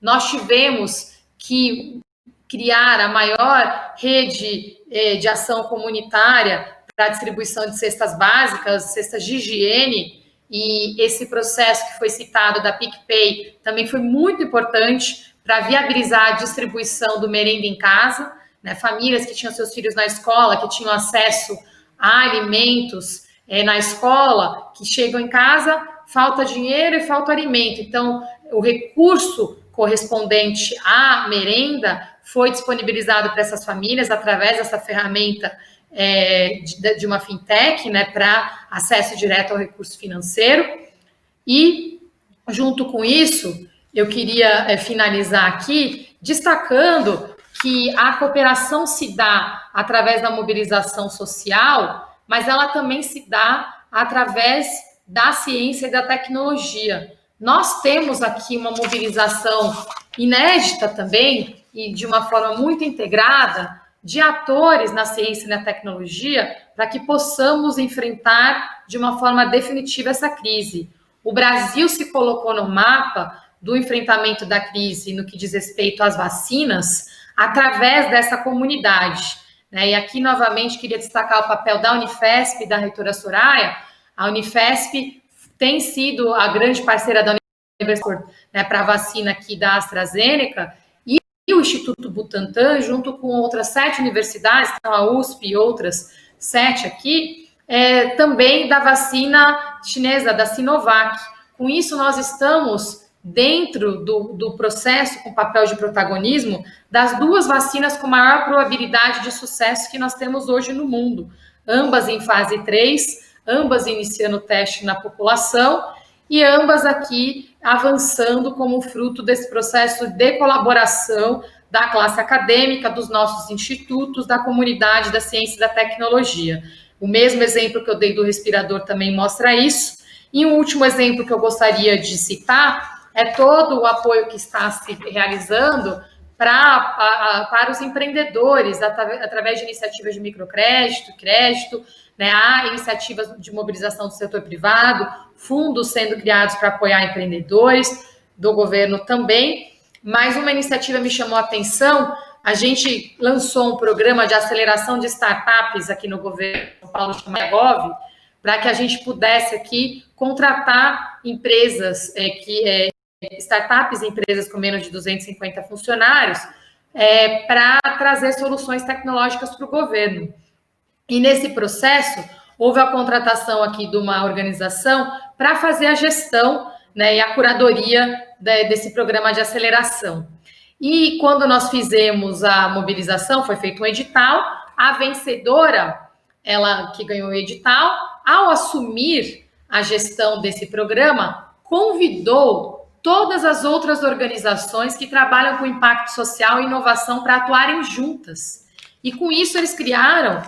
Nós tivemos que criar a maior rede de ação comunitária para a distribuição de cestas básicas, cestas de higiene, e esse processo que foi citado da PicPay também foi muito importante para viabilizar a distribuição do merenda em casa, famílias que tinham seus filhos na escola, que tinham acesso a alimentos na escola, que chegam em casa, falta dinheiro e falta alimento. Então, o recurso correspondente à merenda foi disponibilizado para essas famílias através dessa ferramenta de uma fintech, para acesso direto ao recurso financeiro. E, junto com isso, eu queria finalizar aqui destacando que a cooperação se dá através da mobilização social, mas ela também se dá através da ciência e da tecnologia. Nós temos aqui uma mobilização inédita também, e de uma forma muito integrada, de atores na ciência e na tecnologia, para que possamos enfrentar de uma forma definitiva essa crise. O Brasil se colocou no mapa do enfrentamento da crise no que diz respeito às vacinas, através dessa comunidade. E aqui, novamente, queria destacar o papel da Unifesp e da reitora Soraya. A Unifesp tem sido a grande parceira da Universidade para a vacina aqui da AstraZeneca, e o Instituto Butantan, junto com outras 7 universidades, então a USP e outras 7 aqui, também da vacina chinesa, da Sinovac. Com isso, nós estamos dentro do processo, com papel de protagonismo, das 2 vacinas com maior probabilidade de sucesso que nós temos hoje no mundo, ambas em fase 3, ambas iniciando o teste na população, e ambas aqui avançando como fruto desse processo de colaboração da classe acadêmica, dos nossos institutos, da comunidade da ciência e da tecnologia. O mesmo exemplo que eu dei do respirador também mostra isso. E um último exemplo que eu gostaria de citar é todo o apoio que está se realizando para os empreendedores, através de iniciativas de microcrédito, crédito, há iniciativas de mobilização do setor privado, fundos sendo criados para apoiar empreendedores, do governo também. Mais uma iniciativa me chamou a atenção: a gente lançou um programa de aceleração de startups aqui no governo de São Paulo, chamado Gov, para que a gente pudesse aqui contratar empresas startups e empresas com menos de 250 funcionários, para trazer soluções tecnológicas para o governo. E nesse processo, houve a contratação aqui de uma organização para fazer a gestão, e a curadoria desse programa de aceleração. E quando nós fizemos a mobilização, foi feito um edital, a vencedora, ela que ganhou o edital, ao assumir a gestão desse programa, convidou todas as outras organizações que trabalham com impacto social e inovação para atuarem juntas. E com isso eles criaram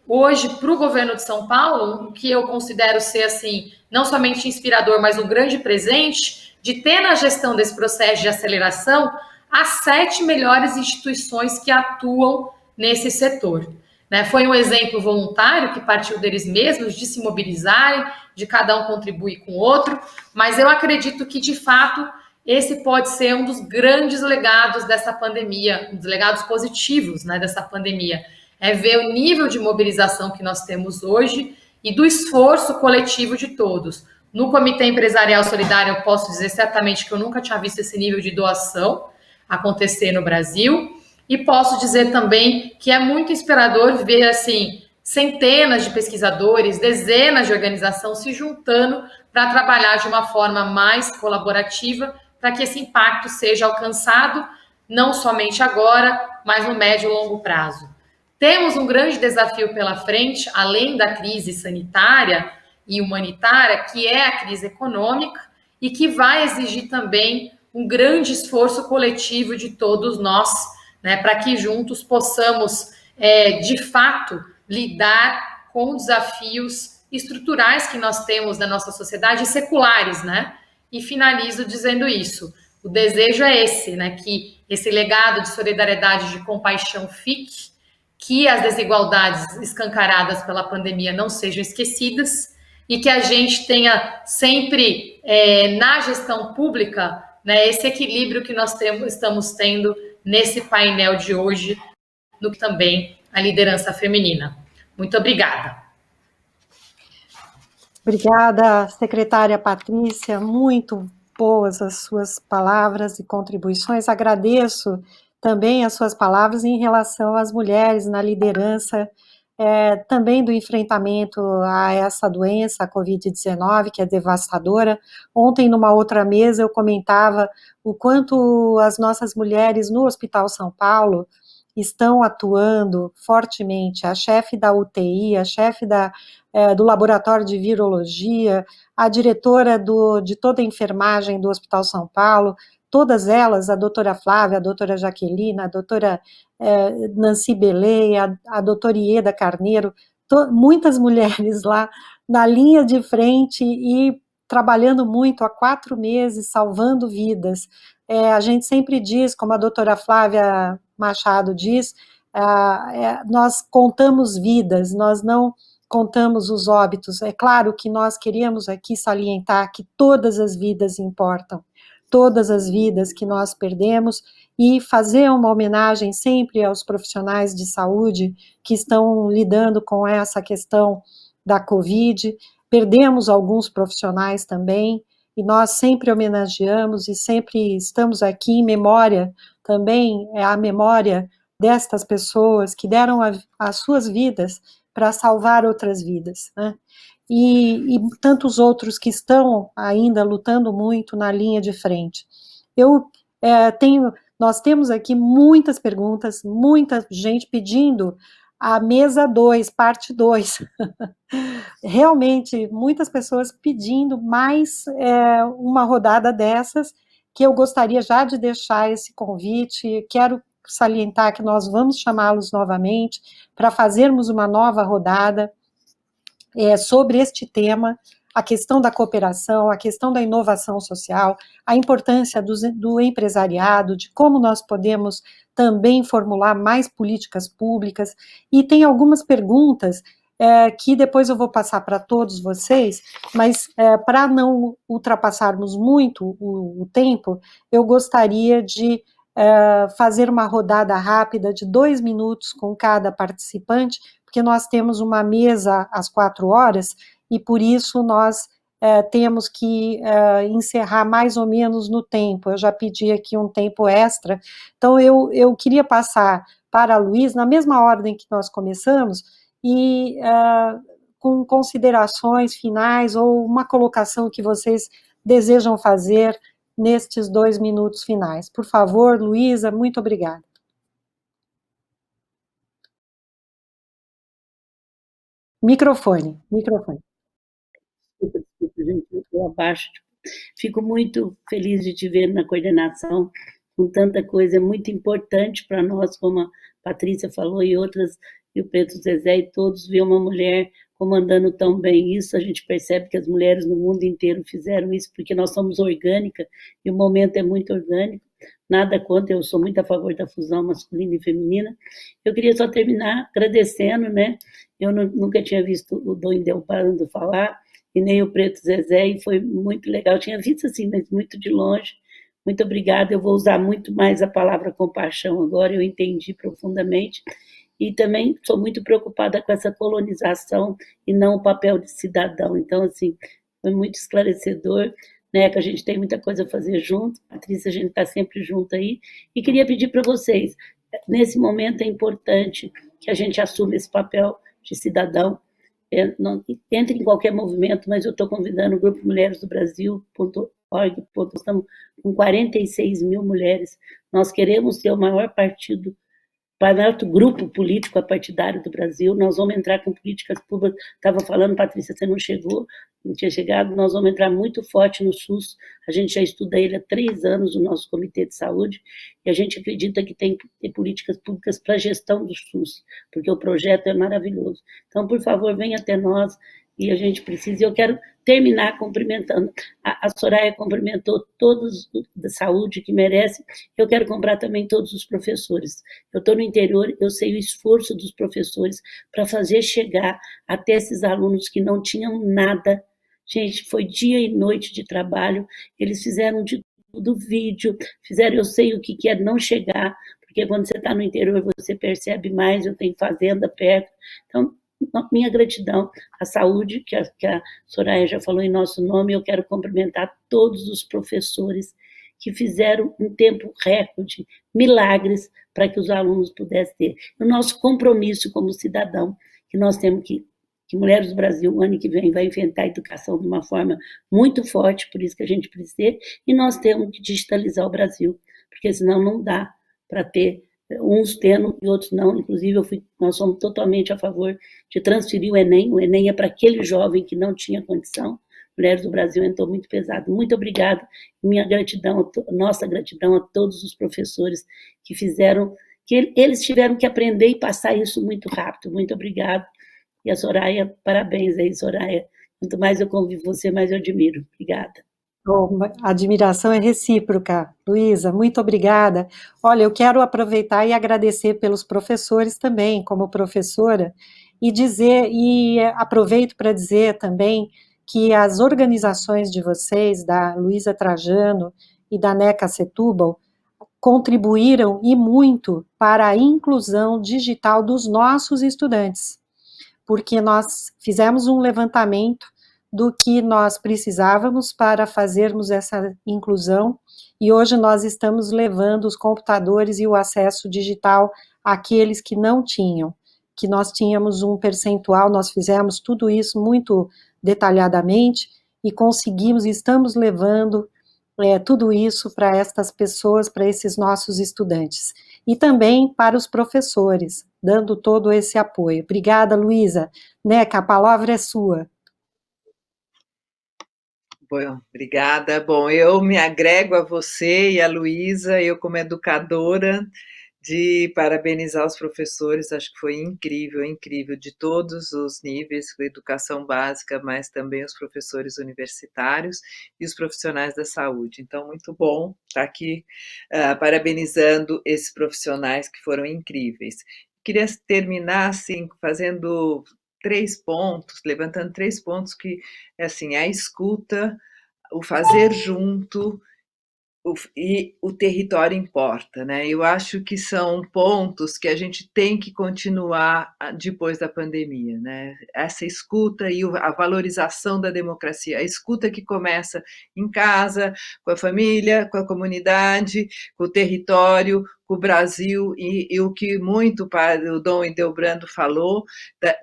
hoje, para o governo de São Paulo, o que eu considero ser, assim, não somente inspirador, mas um grande presente, de ter na gestão desse processo de aceleração as 7 melhores instituições que atuam nesse setor. Né? Foi um exemplo voluntário que partiu deles mesmos, de se mobilizarem, de cada um contribuir com o outro, mas eu acredito que, de fato, esse pode ser um dos grandes legados dessa pandemia, um dos legados positivos, né, dessa pandemia, é ver o nível de mobilização que nós temos hoje e do esforço coletivo de todos. No Comitê Empresarial Solidário, eu posso dizer certamente que eu nunca tinha visto esse nível de doação acontecer no Brasil, e posso dizer também que é muito inspirador ver, assim, centenas de pesquisadores, dezenas de organizações se juntando para trabalhar de uma forma mais colaborativa, para que esse impacto seja alcançado, não somente agora, mas no médio e longo prazo. Temos um grande desafio pela frente, além da crise sanitária e humanitária, que é a crise econômica, e que vai exigir também um grande esforço coletivo de todos nós, né, para que juntos possamos, de fato, lidar com desafios estruturais que nós temos na nossa sociedade, seculares, né? E finalizo dizendo isso. O desejo é esse, né? Que esse legado de solidariedade e de compaixão fique, que as desigualdades escancaradas pela pandemia não sejam esquecidas e que a gente tenha sempre, na gestão pública, né, esse equilíbrio que nós estamos tendo nesse painel de hoje, no que também a liderança feminina. Muito obrigada. Obrigada, secretária Patrícia, muito boas as suas palavras e contribuições. Agradeço também as suas palavras em relação às mulheres na liderança, também do enfrentamento a essa doença, a Covid-19, que é devastadora. Ontem, numa outra mesa, eu comentava o quanto as nossas mulheres no Hospital São Paulo estão atuando fortemente, a chefe da UTI, a chefe do laboratório de virologia, a diretora de toda a enfermagem do Hospital São Paulo, todas elas, a doutora Flávia, a doutora Jaqueline, a doutora Nancy Belay, a doutora Ieda Carneiro, muitas mulheres lá na linha de frente e trabalhando muito há 4 meses, salvando vidas. A gente sempre diz, como a doutora Flávia Machado diz, nós contamos vidas, nós não contamos os óbitos. É claro que nós queríamos aqui salientar que todas as vidas importam, todas as vidas que nós perdemos, e fazer uma homenagem sempre aos profissionais de saúde que estão lidando com essa questão da Covid. Perdemos alguns profissionais também, e nós sempre homenageamos e sempre estamos aqui em memória, também é a memória destas pessoas que deram as suas vidas para salvar outras vidas, né? E tantos outros que estão ainda lutando muito na linha de frente. Nós temos aqui muitas perguntas, muita gente pedindo a mesa 2, parte 2. Realmente, muitas pessoas pedindo mais uma rodada dessas, que eu gostaria já de deixar esse convite. Quero salientar que nós vamos chamá-los novamente para fazermos uma nova rodada sobre este tema, a questão da cooperação, a questão da inovação social, a importância do empresariado, de como nós podemos também formular mais políticas públicas, e tem algumas perguntas que depois eu vou passar para todos vocês, mas para não ultrapassarmos muito o tempo, eu gostaria de fazer uma rodada rápida de 2 minutos com cada participante, porque nós temos uma mesa às 4 horas, e por isso nós temos que encerrar mais ou menos no tempo. Eu já pedi aqui um tempo extra, então eu queria passar para a Luiz, na mesma ordem que nós começamos, e com considerações finais, ou uma colocação que vocês desejam fazer nestes 2 minutos finais. Por favor, Luísa, muito obrigada. Microfone. Desculpa, gente, eu estou abaixo. Fico muito feliz de te ver na coordenação, com tanta coisa, é muito importante para nós, como a Patrícia falou, e outras e o Preto Zezé e todos, ver uma mulher comandando tão bem isso, a gente percebe que as mulheres no mundo inteiro fizeram isso, porque nós somos orgânica, e o momento é muito orgânico, nada contra, eu sou muito a favor da fusão masculina e feminina. Eu queria só terminar agradecendo, né, eu nunca tinha visto o Dom Indelbando falar, e nem o Preto Zezé, e foi muito legal, eu tinha visto assim, mas muito de longe. Muito obrigada, eu vou usar muito mais a palavra compaixão agora, eu entendi profundamente, e também sou muito preocupada com essa colonização e não o papel de cidadão. Então, assim, foi muito esclarecedor, né, que a gente tem muita coisa a fazer junto, Patrícia, a gente está sempre junto aí, e queria pedir para vocês, nesse momento é importante que a gente assuma esse papel de cidadão, não, entre em qualquer movimento, mas eu estou convidando o Grupo Mulheres do Brasil.org, estamos com 46 mil mulheres, nós queremos ser o maior partido, maior grupo político partidário do Brasil, nós vamos entrar com políticas públicas, estava falando, Patrícia, você não chegou, não tinha chegado, nós vamos entrar muito forte no SUS, a gente já estuda ele há 3 anos, o nosso Comitê de Saúde, e a gente acredita que tem que ter políticas públicas para a gestão do SUS, porque o projeto é maravilhoso. Então, por favor, venha até nós, e a gente precisa, e eu quero terminar cumprimentando, a Soraya cumprimentou todos da saúde que merecem, eu quero comprar também todos os professores, eu estou no interior, eu sei o esforço dos professores para fazer chegar até esses alunos que não tinham nada, gente, foi dia e noite de trabalho, eles fizeram de tudo, vídeo, fizeram, eu sei o que é não chegar, porque quando você está no interior você percebe mais, eu tenho fazenda perto, então, minha gratidão à saúde, que a Soraya já falou em nosso nome, eu quero cumprimentar todos os professores que fizeram em tempo recorde milagres para que os alunos pudessem ter. O nosso compromisso como cidadão, que nós temos que Mulheres do Brasil, o ano que vem, vai enfrentar a educação de uma forma muito forte, por isso que a gente precisa, e nós temos que digitalizar o Brasil, porque senão não dá para ter uns tendo e outros não, inclusive nós somos totalmente a favor de transferir o Enem é para aquele jovem que não tinha condição, Mulheres do Brasil entrou muito pesado, muito obrigada, minha gratidão, nossa gratidão a todos os professores que fizeram, que eles tiveram que aprender e passar isso muito rápido, muito obrigada, e a Soraya, parabéns aí, Soraya, quanto mais eu convivo você, mais eu admiro, obrigada. A admiração é recíproca, Luísa, muito obrigada. Olha, eu quero aproveitar e agradecer pelos professores também, como professora, e aproveito para dizer também que as organizações de vocês, da Luísa Trajano e da NECA Setúbal, contribuíram e muito para a inclusão digital dos nossos estudantes, porque nós fizemos um levantamento do que nós precisávamos para fazermos essa inclusão, e hoje nós estamos levando os computadores e o acesso digital àqueles que não tinham, que nós tínhamos um percentual, nós fizemos tudo isso muito detalhadamente, e conseguimos, estamos levando tudo isso para estas pessoas, para esses nossos estudantes, e também para os professores, dando todo esse apoio. Obrigada, Luísa. Neca, a palavra é sua. Bom, obrigada. Bom, eu me agrego a você e a Luísa, eu como educadora, de parabenizar os professores, acho que foi incrível, incrível, de todos os níveis, educação básica, mas também os professores universitários e os profissionais da saúde. Então, muito bom estar aqui parabenizando esses profissionais que foram incríveis. Queria terminar, assim, fazendo 3 pontos, levantando 3 pontos que, assim, a escuta, o fazer junto, e o território importa, né? Eu acho que são pontos que a gente tem que continuar depois da pandemia, né? Essa escuta e a valorização da democracia, a escuta que começa em casa, com a família, com a comunidade, com o território, com o Brasil, e o que muito o Dom Hildebrando falou,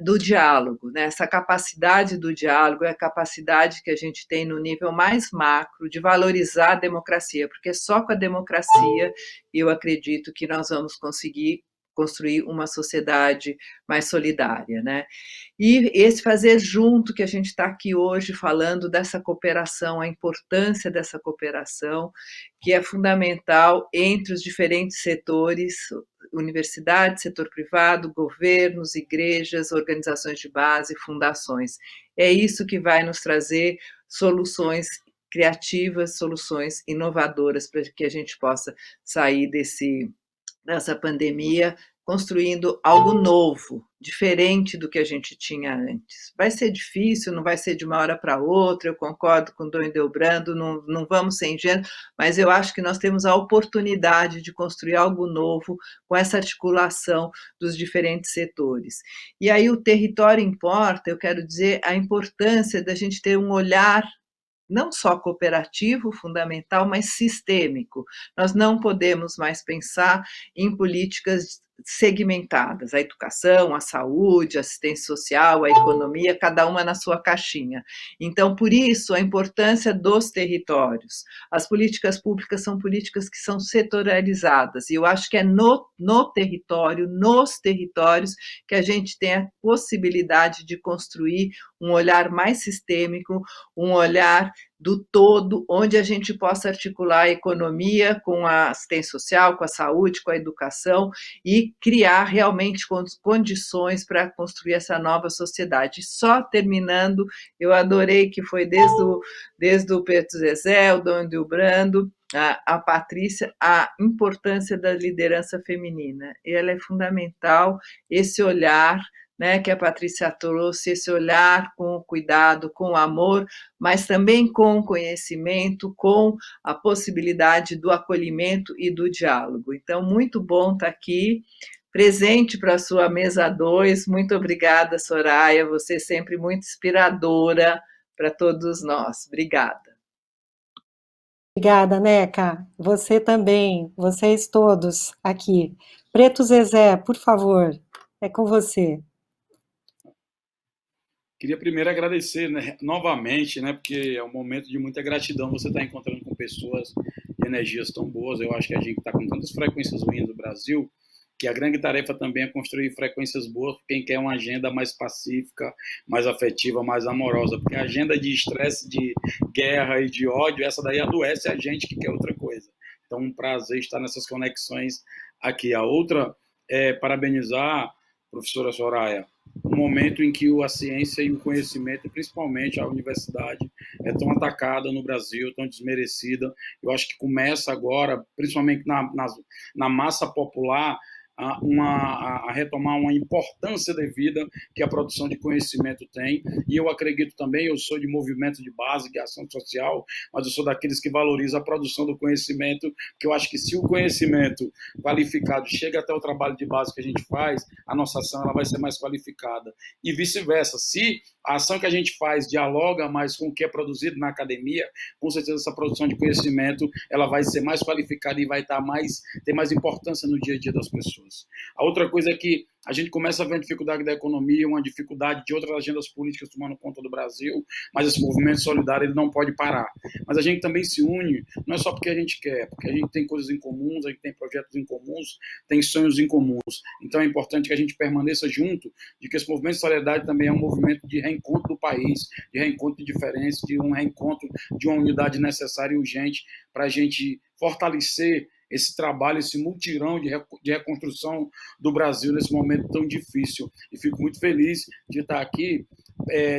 do diálogo, né? Essa capacidade do diálogo é a capacidade que a gente tem no nível mais macro de valorizar a democracia, porque só com a democracia eu acredito que nós vamos conseguir construir uma sociedade mais solidária, né? E esse fazer junto, que a gente está aqui hoje falando dessa cooperação, a importância dessa cooperação, que é fundamental entre os diferentes setores, universidade, setor privado, governos, igrejas, organizações de base, fundações. É isso que vai nos trazer soluções criativas, soluções inovadoras para que a gente possa sair dessa pandemia construindo algo novo, diferente do que a gente tinha antes. Vai ser difícil, não vai ser de uma hora para outra, eu concordo com o Dom Ildebrando, não vamos ser ingênuos, mas eu acho que nós temos a oportunidade de construir algo novo com essa articulação dos diferentes setores. E aí o território importa, eu quero dizer, a importância da gente ter um olhar não só cooperativo, fundamental, mas sistêmico. Nós não podemos mais pensar em políticas segmentadas, a educação, a saúde, a assistência social, a economia, cada uma na sua caixinha. Então, por isso, a importância dos territórios. As políticas públicas são políticas que são setorializadas, e eu acho que é no território, nos territórios, que a gente tem a possibilidade de construir um olhar mais sistêmico, um olhar do todo, onde a gente possa articular a economia com a assistência social, com a saúde, com a educação e criar realmente condições para construir essa nova sociedade. Só terminando, eu adorei que foi desde o Pedro Zezé, o Dom Ildebrando, a Patrícia, a importância da liderança feminina. E ela é fundamental, esse olhar, né, que a Patrícia trouxe, esse olhar com cuidado, com amor, mas também com conhecimento, com a possibilidade do acolhimento e do diálogo. Então, muito bom estar aqui, presente para a sua mesa 2. Muito obrigada, Soraya, você é sempre muito inspiradora para todos nós. Obrigada. Obrigada, Neca. Você também, vocês todos aqui. Preto Zezé, por favor, é com você. Queria primeiro agradecer, né, novamente, né, porque é um momento de muita gratidão você estar encontrando com pessoas de energias tão boas. Eu acho que a gente está com tantas frequências ruins no Brasil, que a grande tarefa também é construir frequências boas para quem quer uma agenda mais pacífica, mais afetiva, mais amorosa, porque a agenda de estresse, de guerra e de ódio, essa daí adoece a gente que quer outra coisa. Então, um prazer estar nessas conexões aqui. A outra é parabenizar a professora Soraya, um momento em que a ciência e o conhecimento, principalmente a universidade, é tão atacada no Brasil, tão desmerecida. Eu acho que começa agora, principalmente na massa popular, a retomar uma importância devida que a produção de conhecimento tem. E eu acredito também, eu sou de movimento de base, de ação social, mas eu sou daqueles que valorizam a produção do conhecimento, porque eu acho que se o conhecimento qualificado chega até o trabalho de base que a gente faz, a nossa ação ela vai ser mais qualificada. E vice-versa, se a ação que a gente faz dialoga mais com o que é produzido na academia, com certeza essa produção de conhecimento ela vai ser mais qualificada e vai ter mais importância no dia a dia das pessoas. A outra coisa é que a gente começa a ver a dificuldade da economia, uma dificuldade de outras agendas políticas tomando conta do Brasil, mas esse movimento solidário ele não pode parar. Mas a gente também se une, não é só porque a gente quer, porque a gente tem coisas em comuns, a gente tem projetos em comuns, tem sonhos em comuns. Então é importante que a gente permaneça junto, de que esse movimento de solidariedade também é um movimento de reencontro do país, de reencontro de diferenças, de um reencontro de uma unidade necessária e urgente para a gente fortalecer esse trabalho, esse mutirão de reconstrução do Brasil nesse momento tão difícil. E fico muito feliz de estar aqui,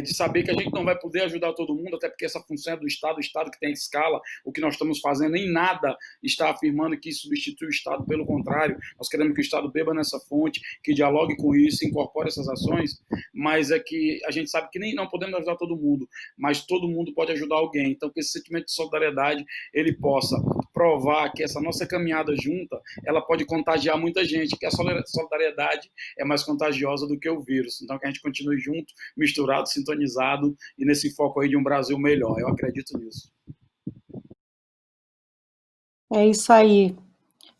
de saber que a gente não vai poder ajudar todo mundo, até porque essa função é do Estado, o Estado que tem escala. O que nós estamos fazendo em nada está afirmando que isso substitui o Estado, pelo contrário, nós queremos que o Estado beba nessa fonte, que dialogue com isso, incorpore essas ações, mas é que a gente sabe que nem não podemos ajudar todo mundo, mas todo mundo pode ajudar alguém. Então, que esse sentimento de solidariedade ele possa provar que essa nossa caminhada junta, ela pode contagiar muita gente, que a solidariedade é mais contagiosa do que o vírus. Então, que a gente continue junto, misturado, sintonizado e nesse foco aí de um Brasil melhor. Eu acredito nisso. É isso aí.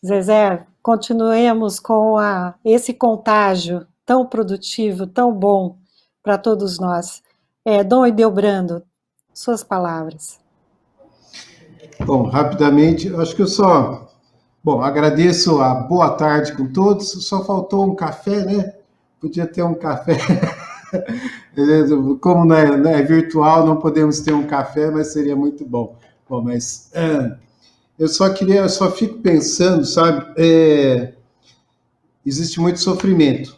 Zezé, continuemos com esse contágio tão produtivo, tão bom para todos nós. Dom Ildebrando, suas palavras. Bom, rapidamente, acho que eu só Bom, agradeço a boa tarde com todos. Só faltou um café, né? Podia ter um café. Como não é virtual, não podemos ter um café, mas seria muito bom. Bom, mas eu só fico pensando, sabe? Existe muito sofrimento.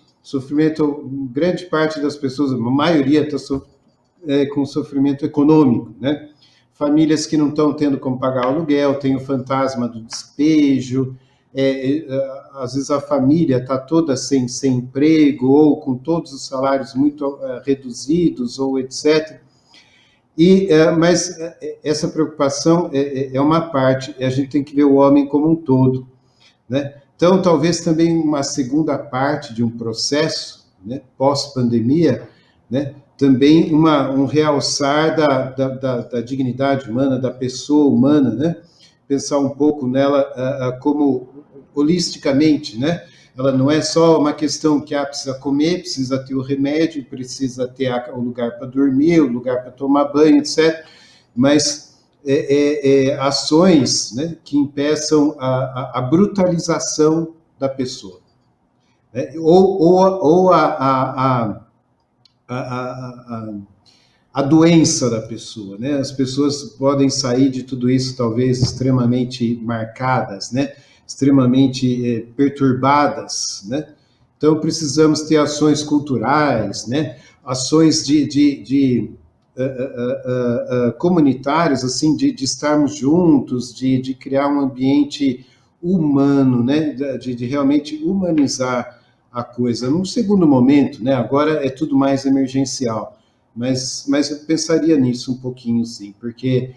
Grande parte das pessoas, a maioria está com sofrimento econômico, né? Famílias que não estão tendo como pagar o aluguel, tem o fantasma do despejo, às vezes a família está toda sem emprego, ou com todos os salários muito reduzidos, ou etc. Mas essa preocupação é uma parte, a gente tem que ver o homem como um todo, né? Então, talvez também uma segunda parte de um processo, né, pós-pandemia, né, também um realçar da dignidade humana, da pessoa humana, né? Pensar um pouco nela como holisticamente, né? Ela não é só uma questão que precisa comer, precisa ter o remédio, precisa ter o lugar para dormir, o lugar para tomar banho, etc. Mas ações, né, que impeçam a brutalização da pessoa, né? Ou a doença da pessoa, né? As pessoas podem sair de tudo isso talvez extremamente marcadas, né? Extremamente perturbadas, né? Então precisamos ter ações culturais, né? Ações comunitárias, assim, de estarmos juntos, de criar um ambiente humano, né? De realmente humanizar a coisa. Num segundo momento, né? Agora é tudo mais emergencial. Mas eu pensaria nisso um pouquinho, sim, porque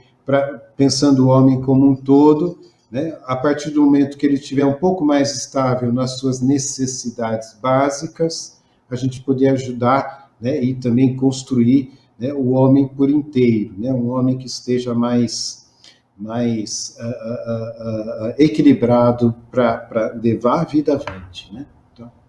pensando o homem como um todo, né, a partir do momento que ele estiver um pouco mais estável nas suas necessidades básicas, a gente poder ajudar, né, e também construir, né, o homem por inteiro, né, um homem que esteja mais equilibrado para levar a vida avante, né?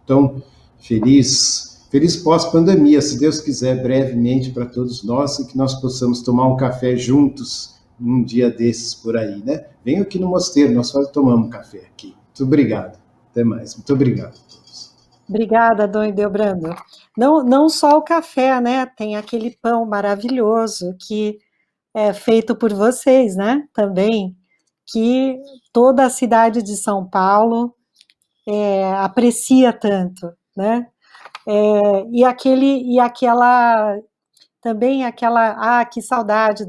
Então, feliz pós-pandemia, se Deus quiser, brevemente para todos nós, e que nós possamos tomar um café juntos num dia desses por aí, né? Venham aqui no mosteiro, nós só tomamos um café aqui. Muito obrigado. Até mais. Muito obrigado a todos. Obrigada, Dom Ildebrando. Não só o café, né? Tem aquele pão maravilhoso que é feito por vocês, né? Também, que toda a cidade de São Paulo aprecia tanto, né? E aquela também que saudade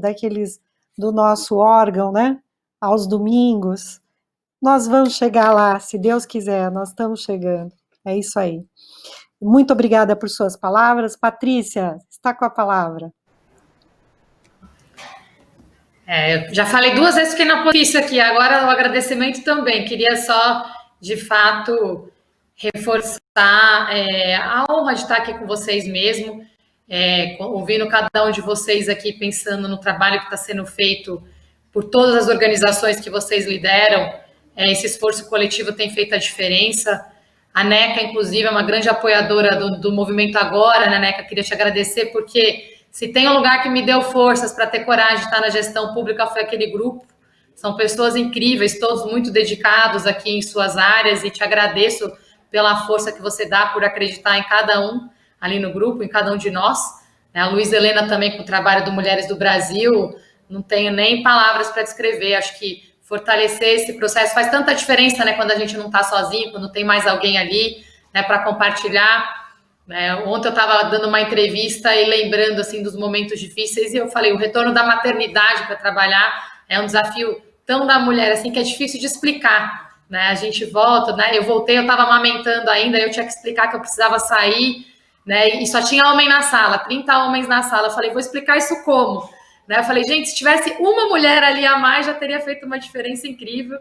do nosso órgão, né? Aos domingos. Nós vamos chegar lá, se Deus quiser, nós estamos chegando. É isso aí. Muito obrigada por suas palavras. Patrícia, está com a palavra. Já falei 2 vezes, fiquei na polícia aqui, agora o agradecimento também. Queria só, de fato, reforçar a honra de estar aqui com vocês mesmo, ouvindo cada um de vocês aqui, pensando no trabalho que está sendo feito por todas as organizações que vocês lideram. Esse esforço coletivo tem feito a diferença. A NECA, inclusive, é uma grande apoiadora do movimento agora, né, NECA? Queria te agradecer, porque se tem um lugar que me deu forças para ter coragem de estar na gestão pública, foi aquele grupo. São pessoas incríveis, todos muito dedicados aqui em suas áreas, e te agradeço pela força que você dá por acreditar em cada um ali no grupo, em cada um de nós. A Luísa Helena também, com o trabalho do Mulheres do Brasil, não tenho nem palavras para descrever. Acho que fortalecer esse processo faz tanta diferença, né, quando a gente não está sozinho, quando tem mais alguém ali, né, para compartilhar. Ontem eu estava dando uma entrevista e lembrando assim dos momentos difíceis, e eu falei, o retorno da maternidade para trabalhar é um desafio tão da mulher assim que é difícil de explicar, né? A gente volta, né? Eu voltei, eu estava amamentando ainda, eu tinha que explicar que eu precisava sair, né? E só tinha homem na sala, 30 homens na sala. Eu falei, vou explicar isso como? Né? Eu falei, gente, se tivesse uma mulher ali a mais, já teria feito uma diferença incrível.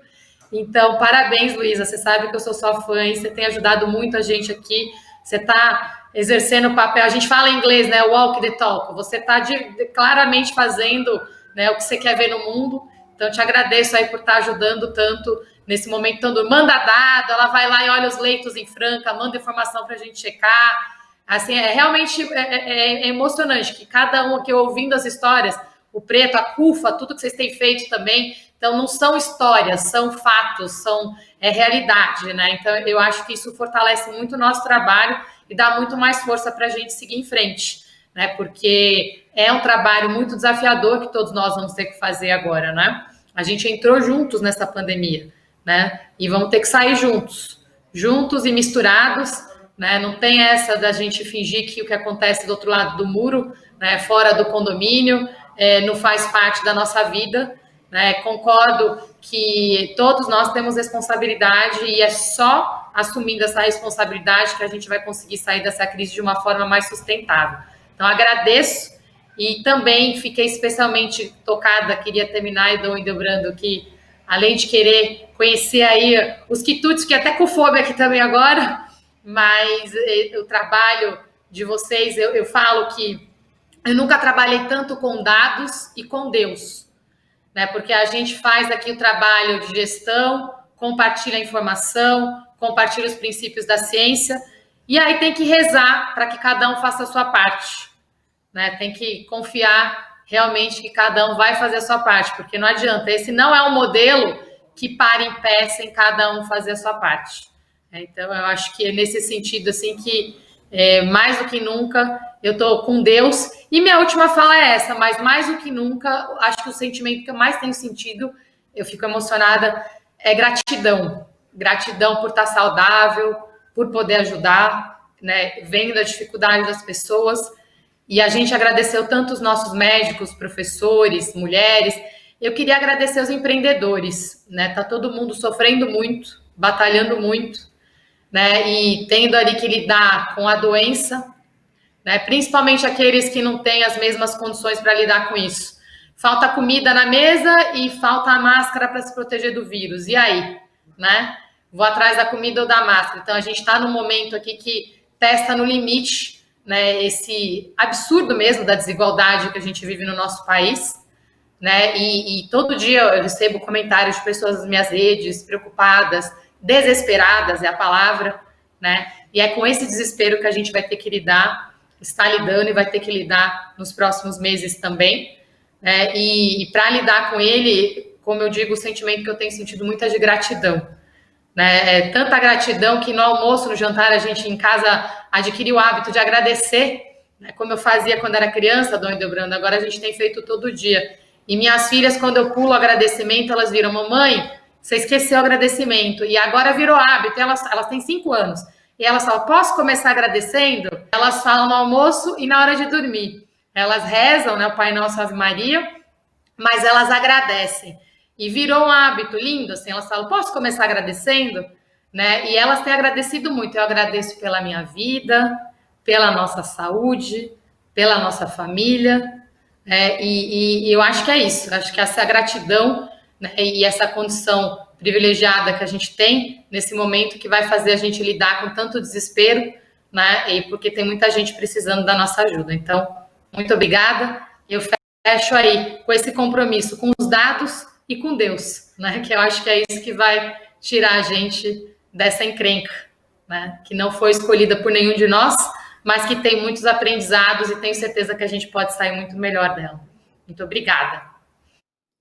Então, parabéns, Luísa. Você sabe que eu sou sua fã e você tem ajudado muito a gente aqui. Você está exercendo o papel, a gente fala em inglês, né? Walk the talk. Você está claramente fazendo, né, o que você quer ver no mundo. Então, te agradeço aí por estar ajudando tanto nesse momento. Tanto manda dado, ela vai lá e olha os leitos em Franca, manda informação para a gente checar. Assim, realmente emocionante que cada um aqui ouvindo as histórias, o Preto, a CUFA, tudo que vocês têm feito também. Então, não são histórias, são fatos, é realidade, né? Então, eu acho que isso fortalece muito o nosso trabalho e dá muito mais força para a gente seguir em frente, né? Porque é um trabalho muito desafiador que todos nós vamos ter que fazer agora, né? A gente entrou juntos nessa pandemia, né? E vamos ter que sair juntos e misturados, né? Não tem essa da gente fingir que o que acontece do outro lado do muro, né, fora do condomínio, não faz parte da nossa vida, né? Concordo que todos nós temos responsabilidade e é só assumindo essa responsabilidade que a gente vai conseguir sair dessa crise de uma forma mais sustentável. Então, agradeço e também fiquei especialmente tocada, queria terminar, Dom Ildebrando, que além de querer conhecer aí os quitutes, que até com fome aqui também agora, mas o trabalho de vocês, eu falo que eu nunca trabalhei tanto com dados e com Deus, né? Porque a gente faz aqui o trabalho de gestão, compartilha a informação, compartilha os princípios da ciência, e aí tem que rezar para que cada um faça a sua parte, né? Tem que confiar realmente que cada um vai fazer a sua parte, porque não adianta, esse não é um modelo que para em pé sem cada um fazer a sua parte. Então, eu acho que é nesse sentido, assim, que mais do que nunca eu estou com Deus. E minha última fala é essa, mas mais do que nunca, acho que o sentimento que eu mais tenho sentido, eu fico emocionada, é gratidão. Gratidão por estar saudável, por poder ajudar, né? Vendo a dificuldade das pessoas. E a gente agradeceu tanto os nossos médicos, professores, mulheres. Eu queria agradecer os empreendedores, né? Tá todo mundo sofrendo muito, batalhando muito, né? E tendo ali que lidar com a doença, né? Principalmente aqueles que não têm as mesmas condições para lidar com isso. Falta comida na mesa e falta a máscara para se proteger do vírus. E aí, né? Vou atrás da comida ou da máscara. Então, a gente está num momento aqui que testa no limite, né? Esse absurdo mesmo da desigualdade que a gente vive no nosso país, né? E todo dia eu recebo comentários de pessoas nas minhas redes preocupadas, desesperadas é a palavra, né? E é com esse desespero que a gente vai ter que lidar, está lidando e vai ter que lidar nos próximos meses também, né? E para lidar com ele, como eu digo, o sentimento que eu tenho sentido muito é de gratidão, né? Tanta gratidão que no almoço, no jantar, a gente em casa adquiriu o hábito de agradecer, né? Como eu fazia quando era criança, Dom Ildebrando, agora a gente tem feito todo dia. E minhas filhas, quando eu pulo o agradecimento, elas viram, mamãe, você esqueceu o agradecimento. E agora virou hábito, elas têm 5 anos. E elas falam, posso começar agradecendo? Elas falam no almoço e na hora de dormir. Elas rezam, né, o Pai Nosso, Ave Maria, mas elas agradecem. E virou um hábito lindo, assim, elas falam, posso começar agradecendo? Né? E elas têm agradecido muito. Eu agradeço pela minha vida, pela nossa saúde, pela nossa família, e eu acho que é isso. Acho que essa gratidão, né, e essa condição privilegiada que a gente tem nesse momento que vai fazer a gente lidar com tanto desespero, né, e porque tem muita gente precisando da nossa ajuda. Então, muito obrigada. Eu fecho aí com esse compromisso com os dados e com Deus, né, que eu acho que é isso que vai tirar a gente dessa encrenca, né, que não foi escolhida por nenhum de nós, mas que tem muitos aprendizados e tenho certeza que a gente pode sair muito melhor dela. Muito obrigada.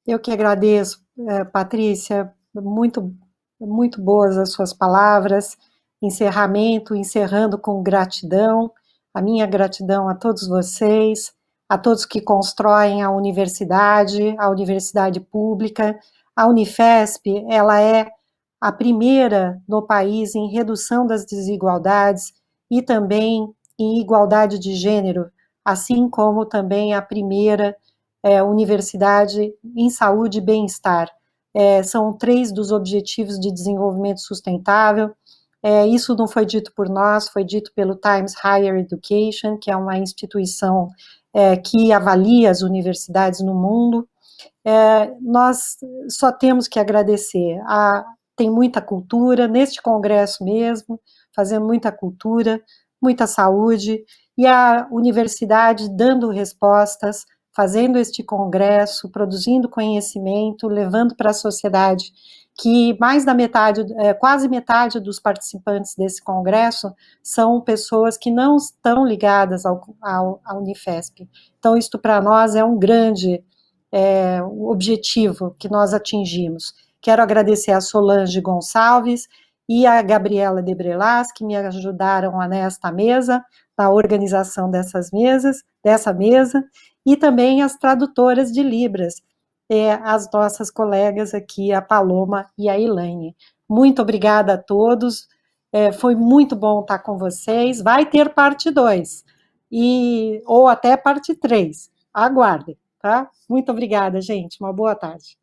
Eu que agradeço, Patrícia, muito, muito boas as suas palavras, encerrando com gratidão, a minha gratidão a todos vocês, a todos que constroem a universidade pública. A Unifesp, ela é a primeira no país em redução das desigualdades e também em igualdade de gênero, assim como também a primeira universidade em saúde e bem-estar. São 3 dos objetivos de desenvolvimento sustentável. Isso não foi dito por nós, foi dito pelo Times Higher Education, que é uma instituição que avalia as universidades no mundo. Nós só temos que agradecer. Tem muita cultura, neste congresso mesmo, fazendo muita cultura, muita saúde, e a universidade dando respostas, fazendo este congresso, produzindo conhecimento, levando para a sociedade, que mais da metade, quase metade dos participantes desse congresso são pessoas que não estão ligadas à Unifesp. Então, isto para nós é um grande o objetivo que nós atingimos. Quero agradecer a Solange Gonçalves e a Gabriela Debrelas, que me ajudaram nesta mesa, na organização dessa mesa, e também as tradutoras de Libras, as nossas colegas aqui, a Paloma e a Elaine. Muito obrigada a todos, foi muito bom estar com vocês, vai ter parte 2, ou até parte 3, aguardem, tá? Muito obrigada, gente, uma boa tarde.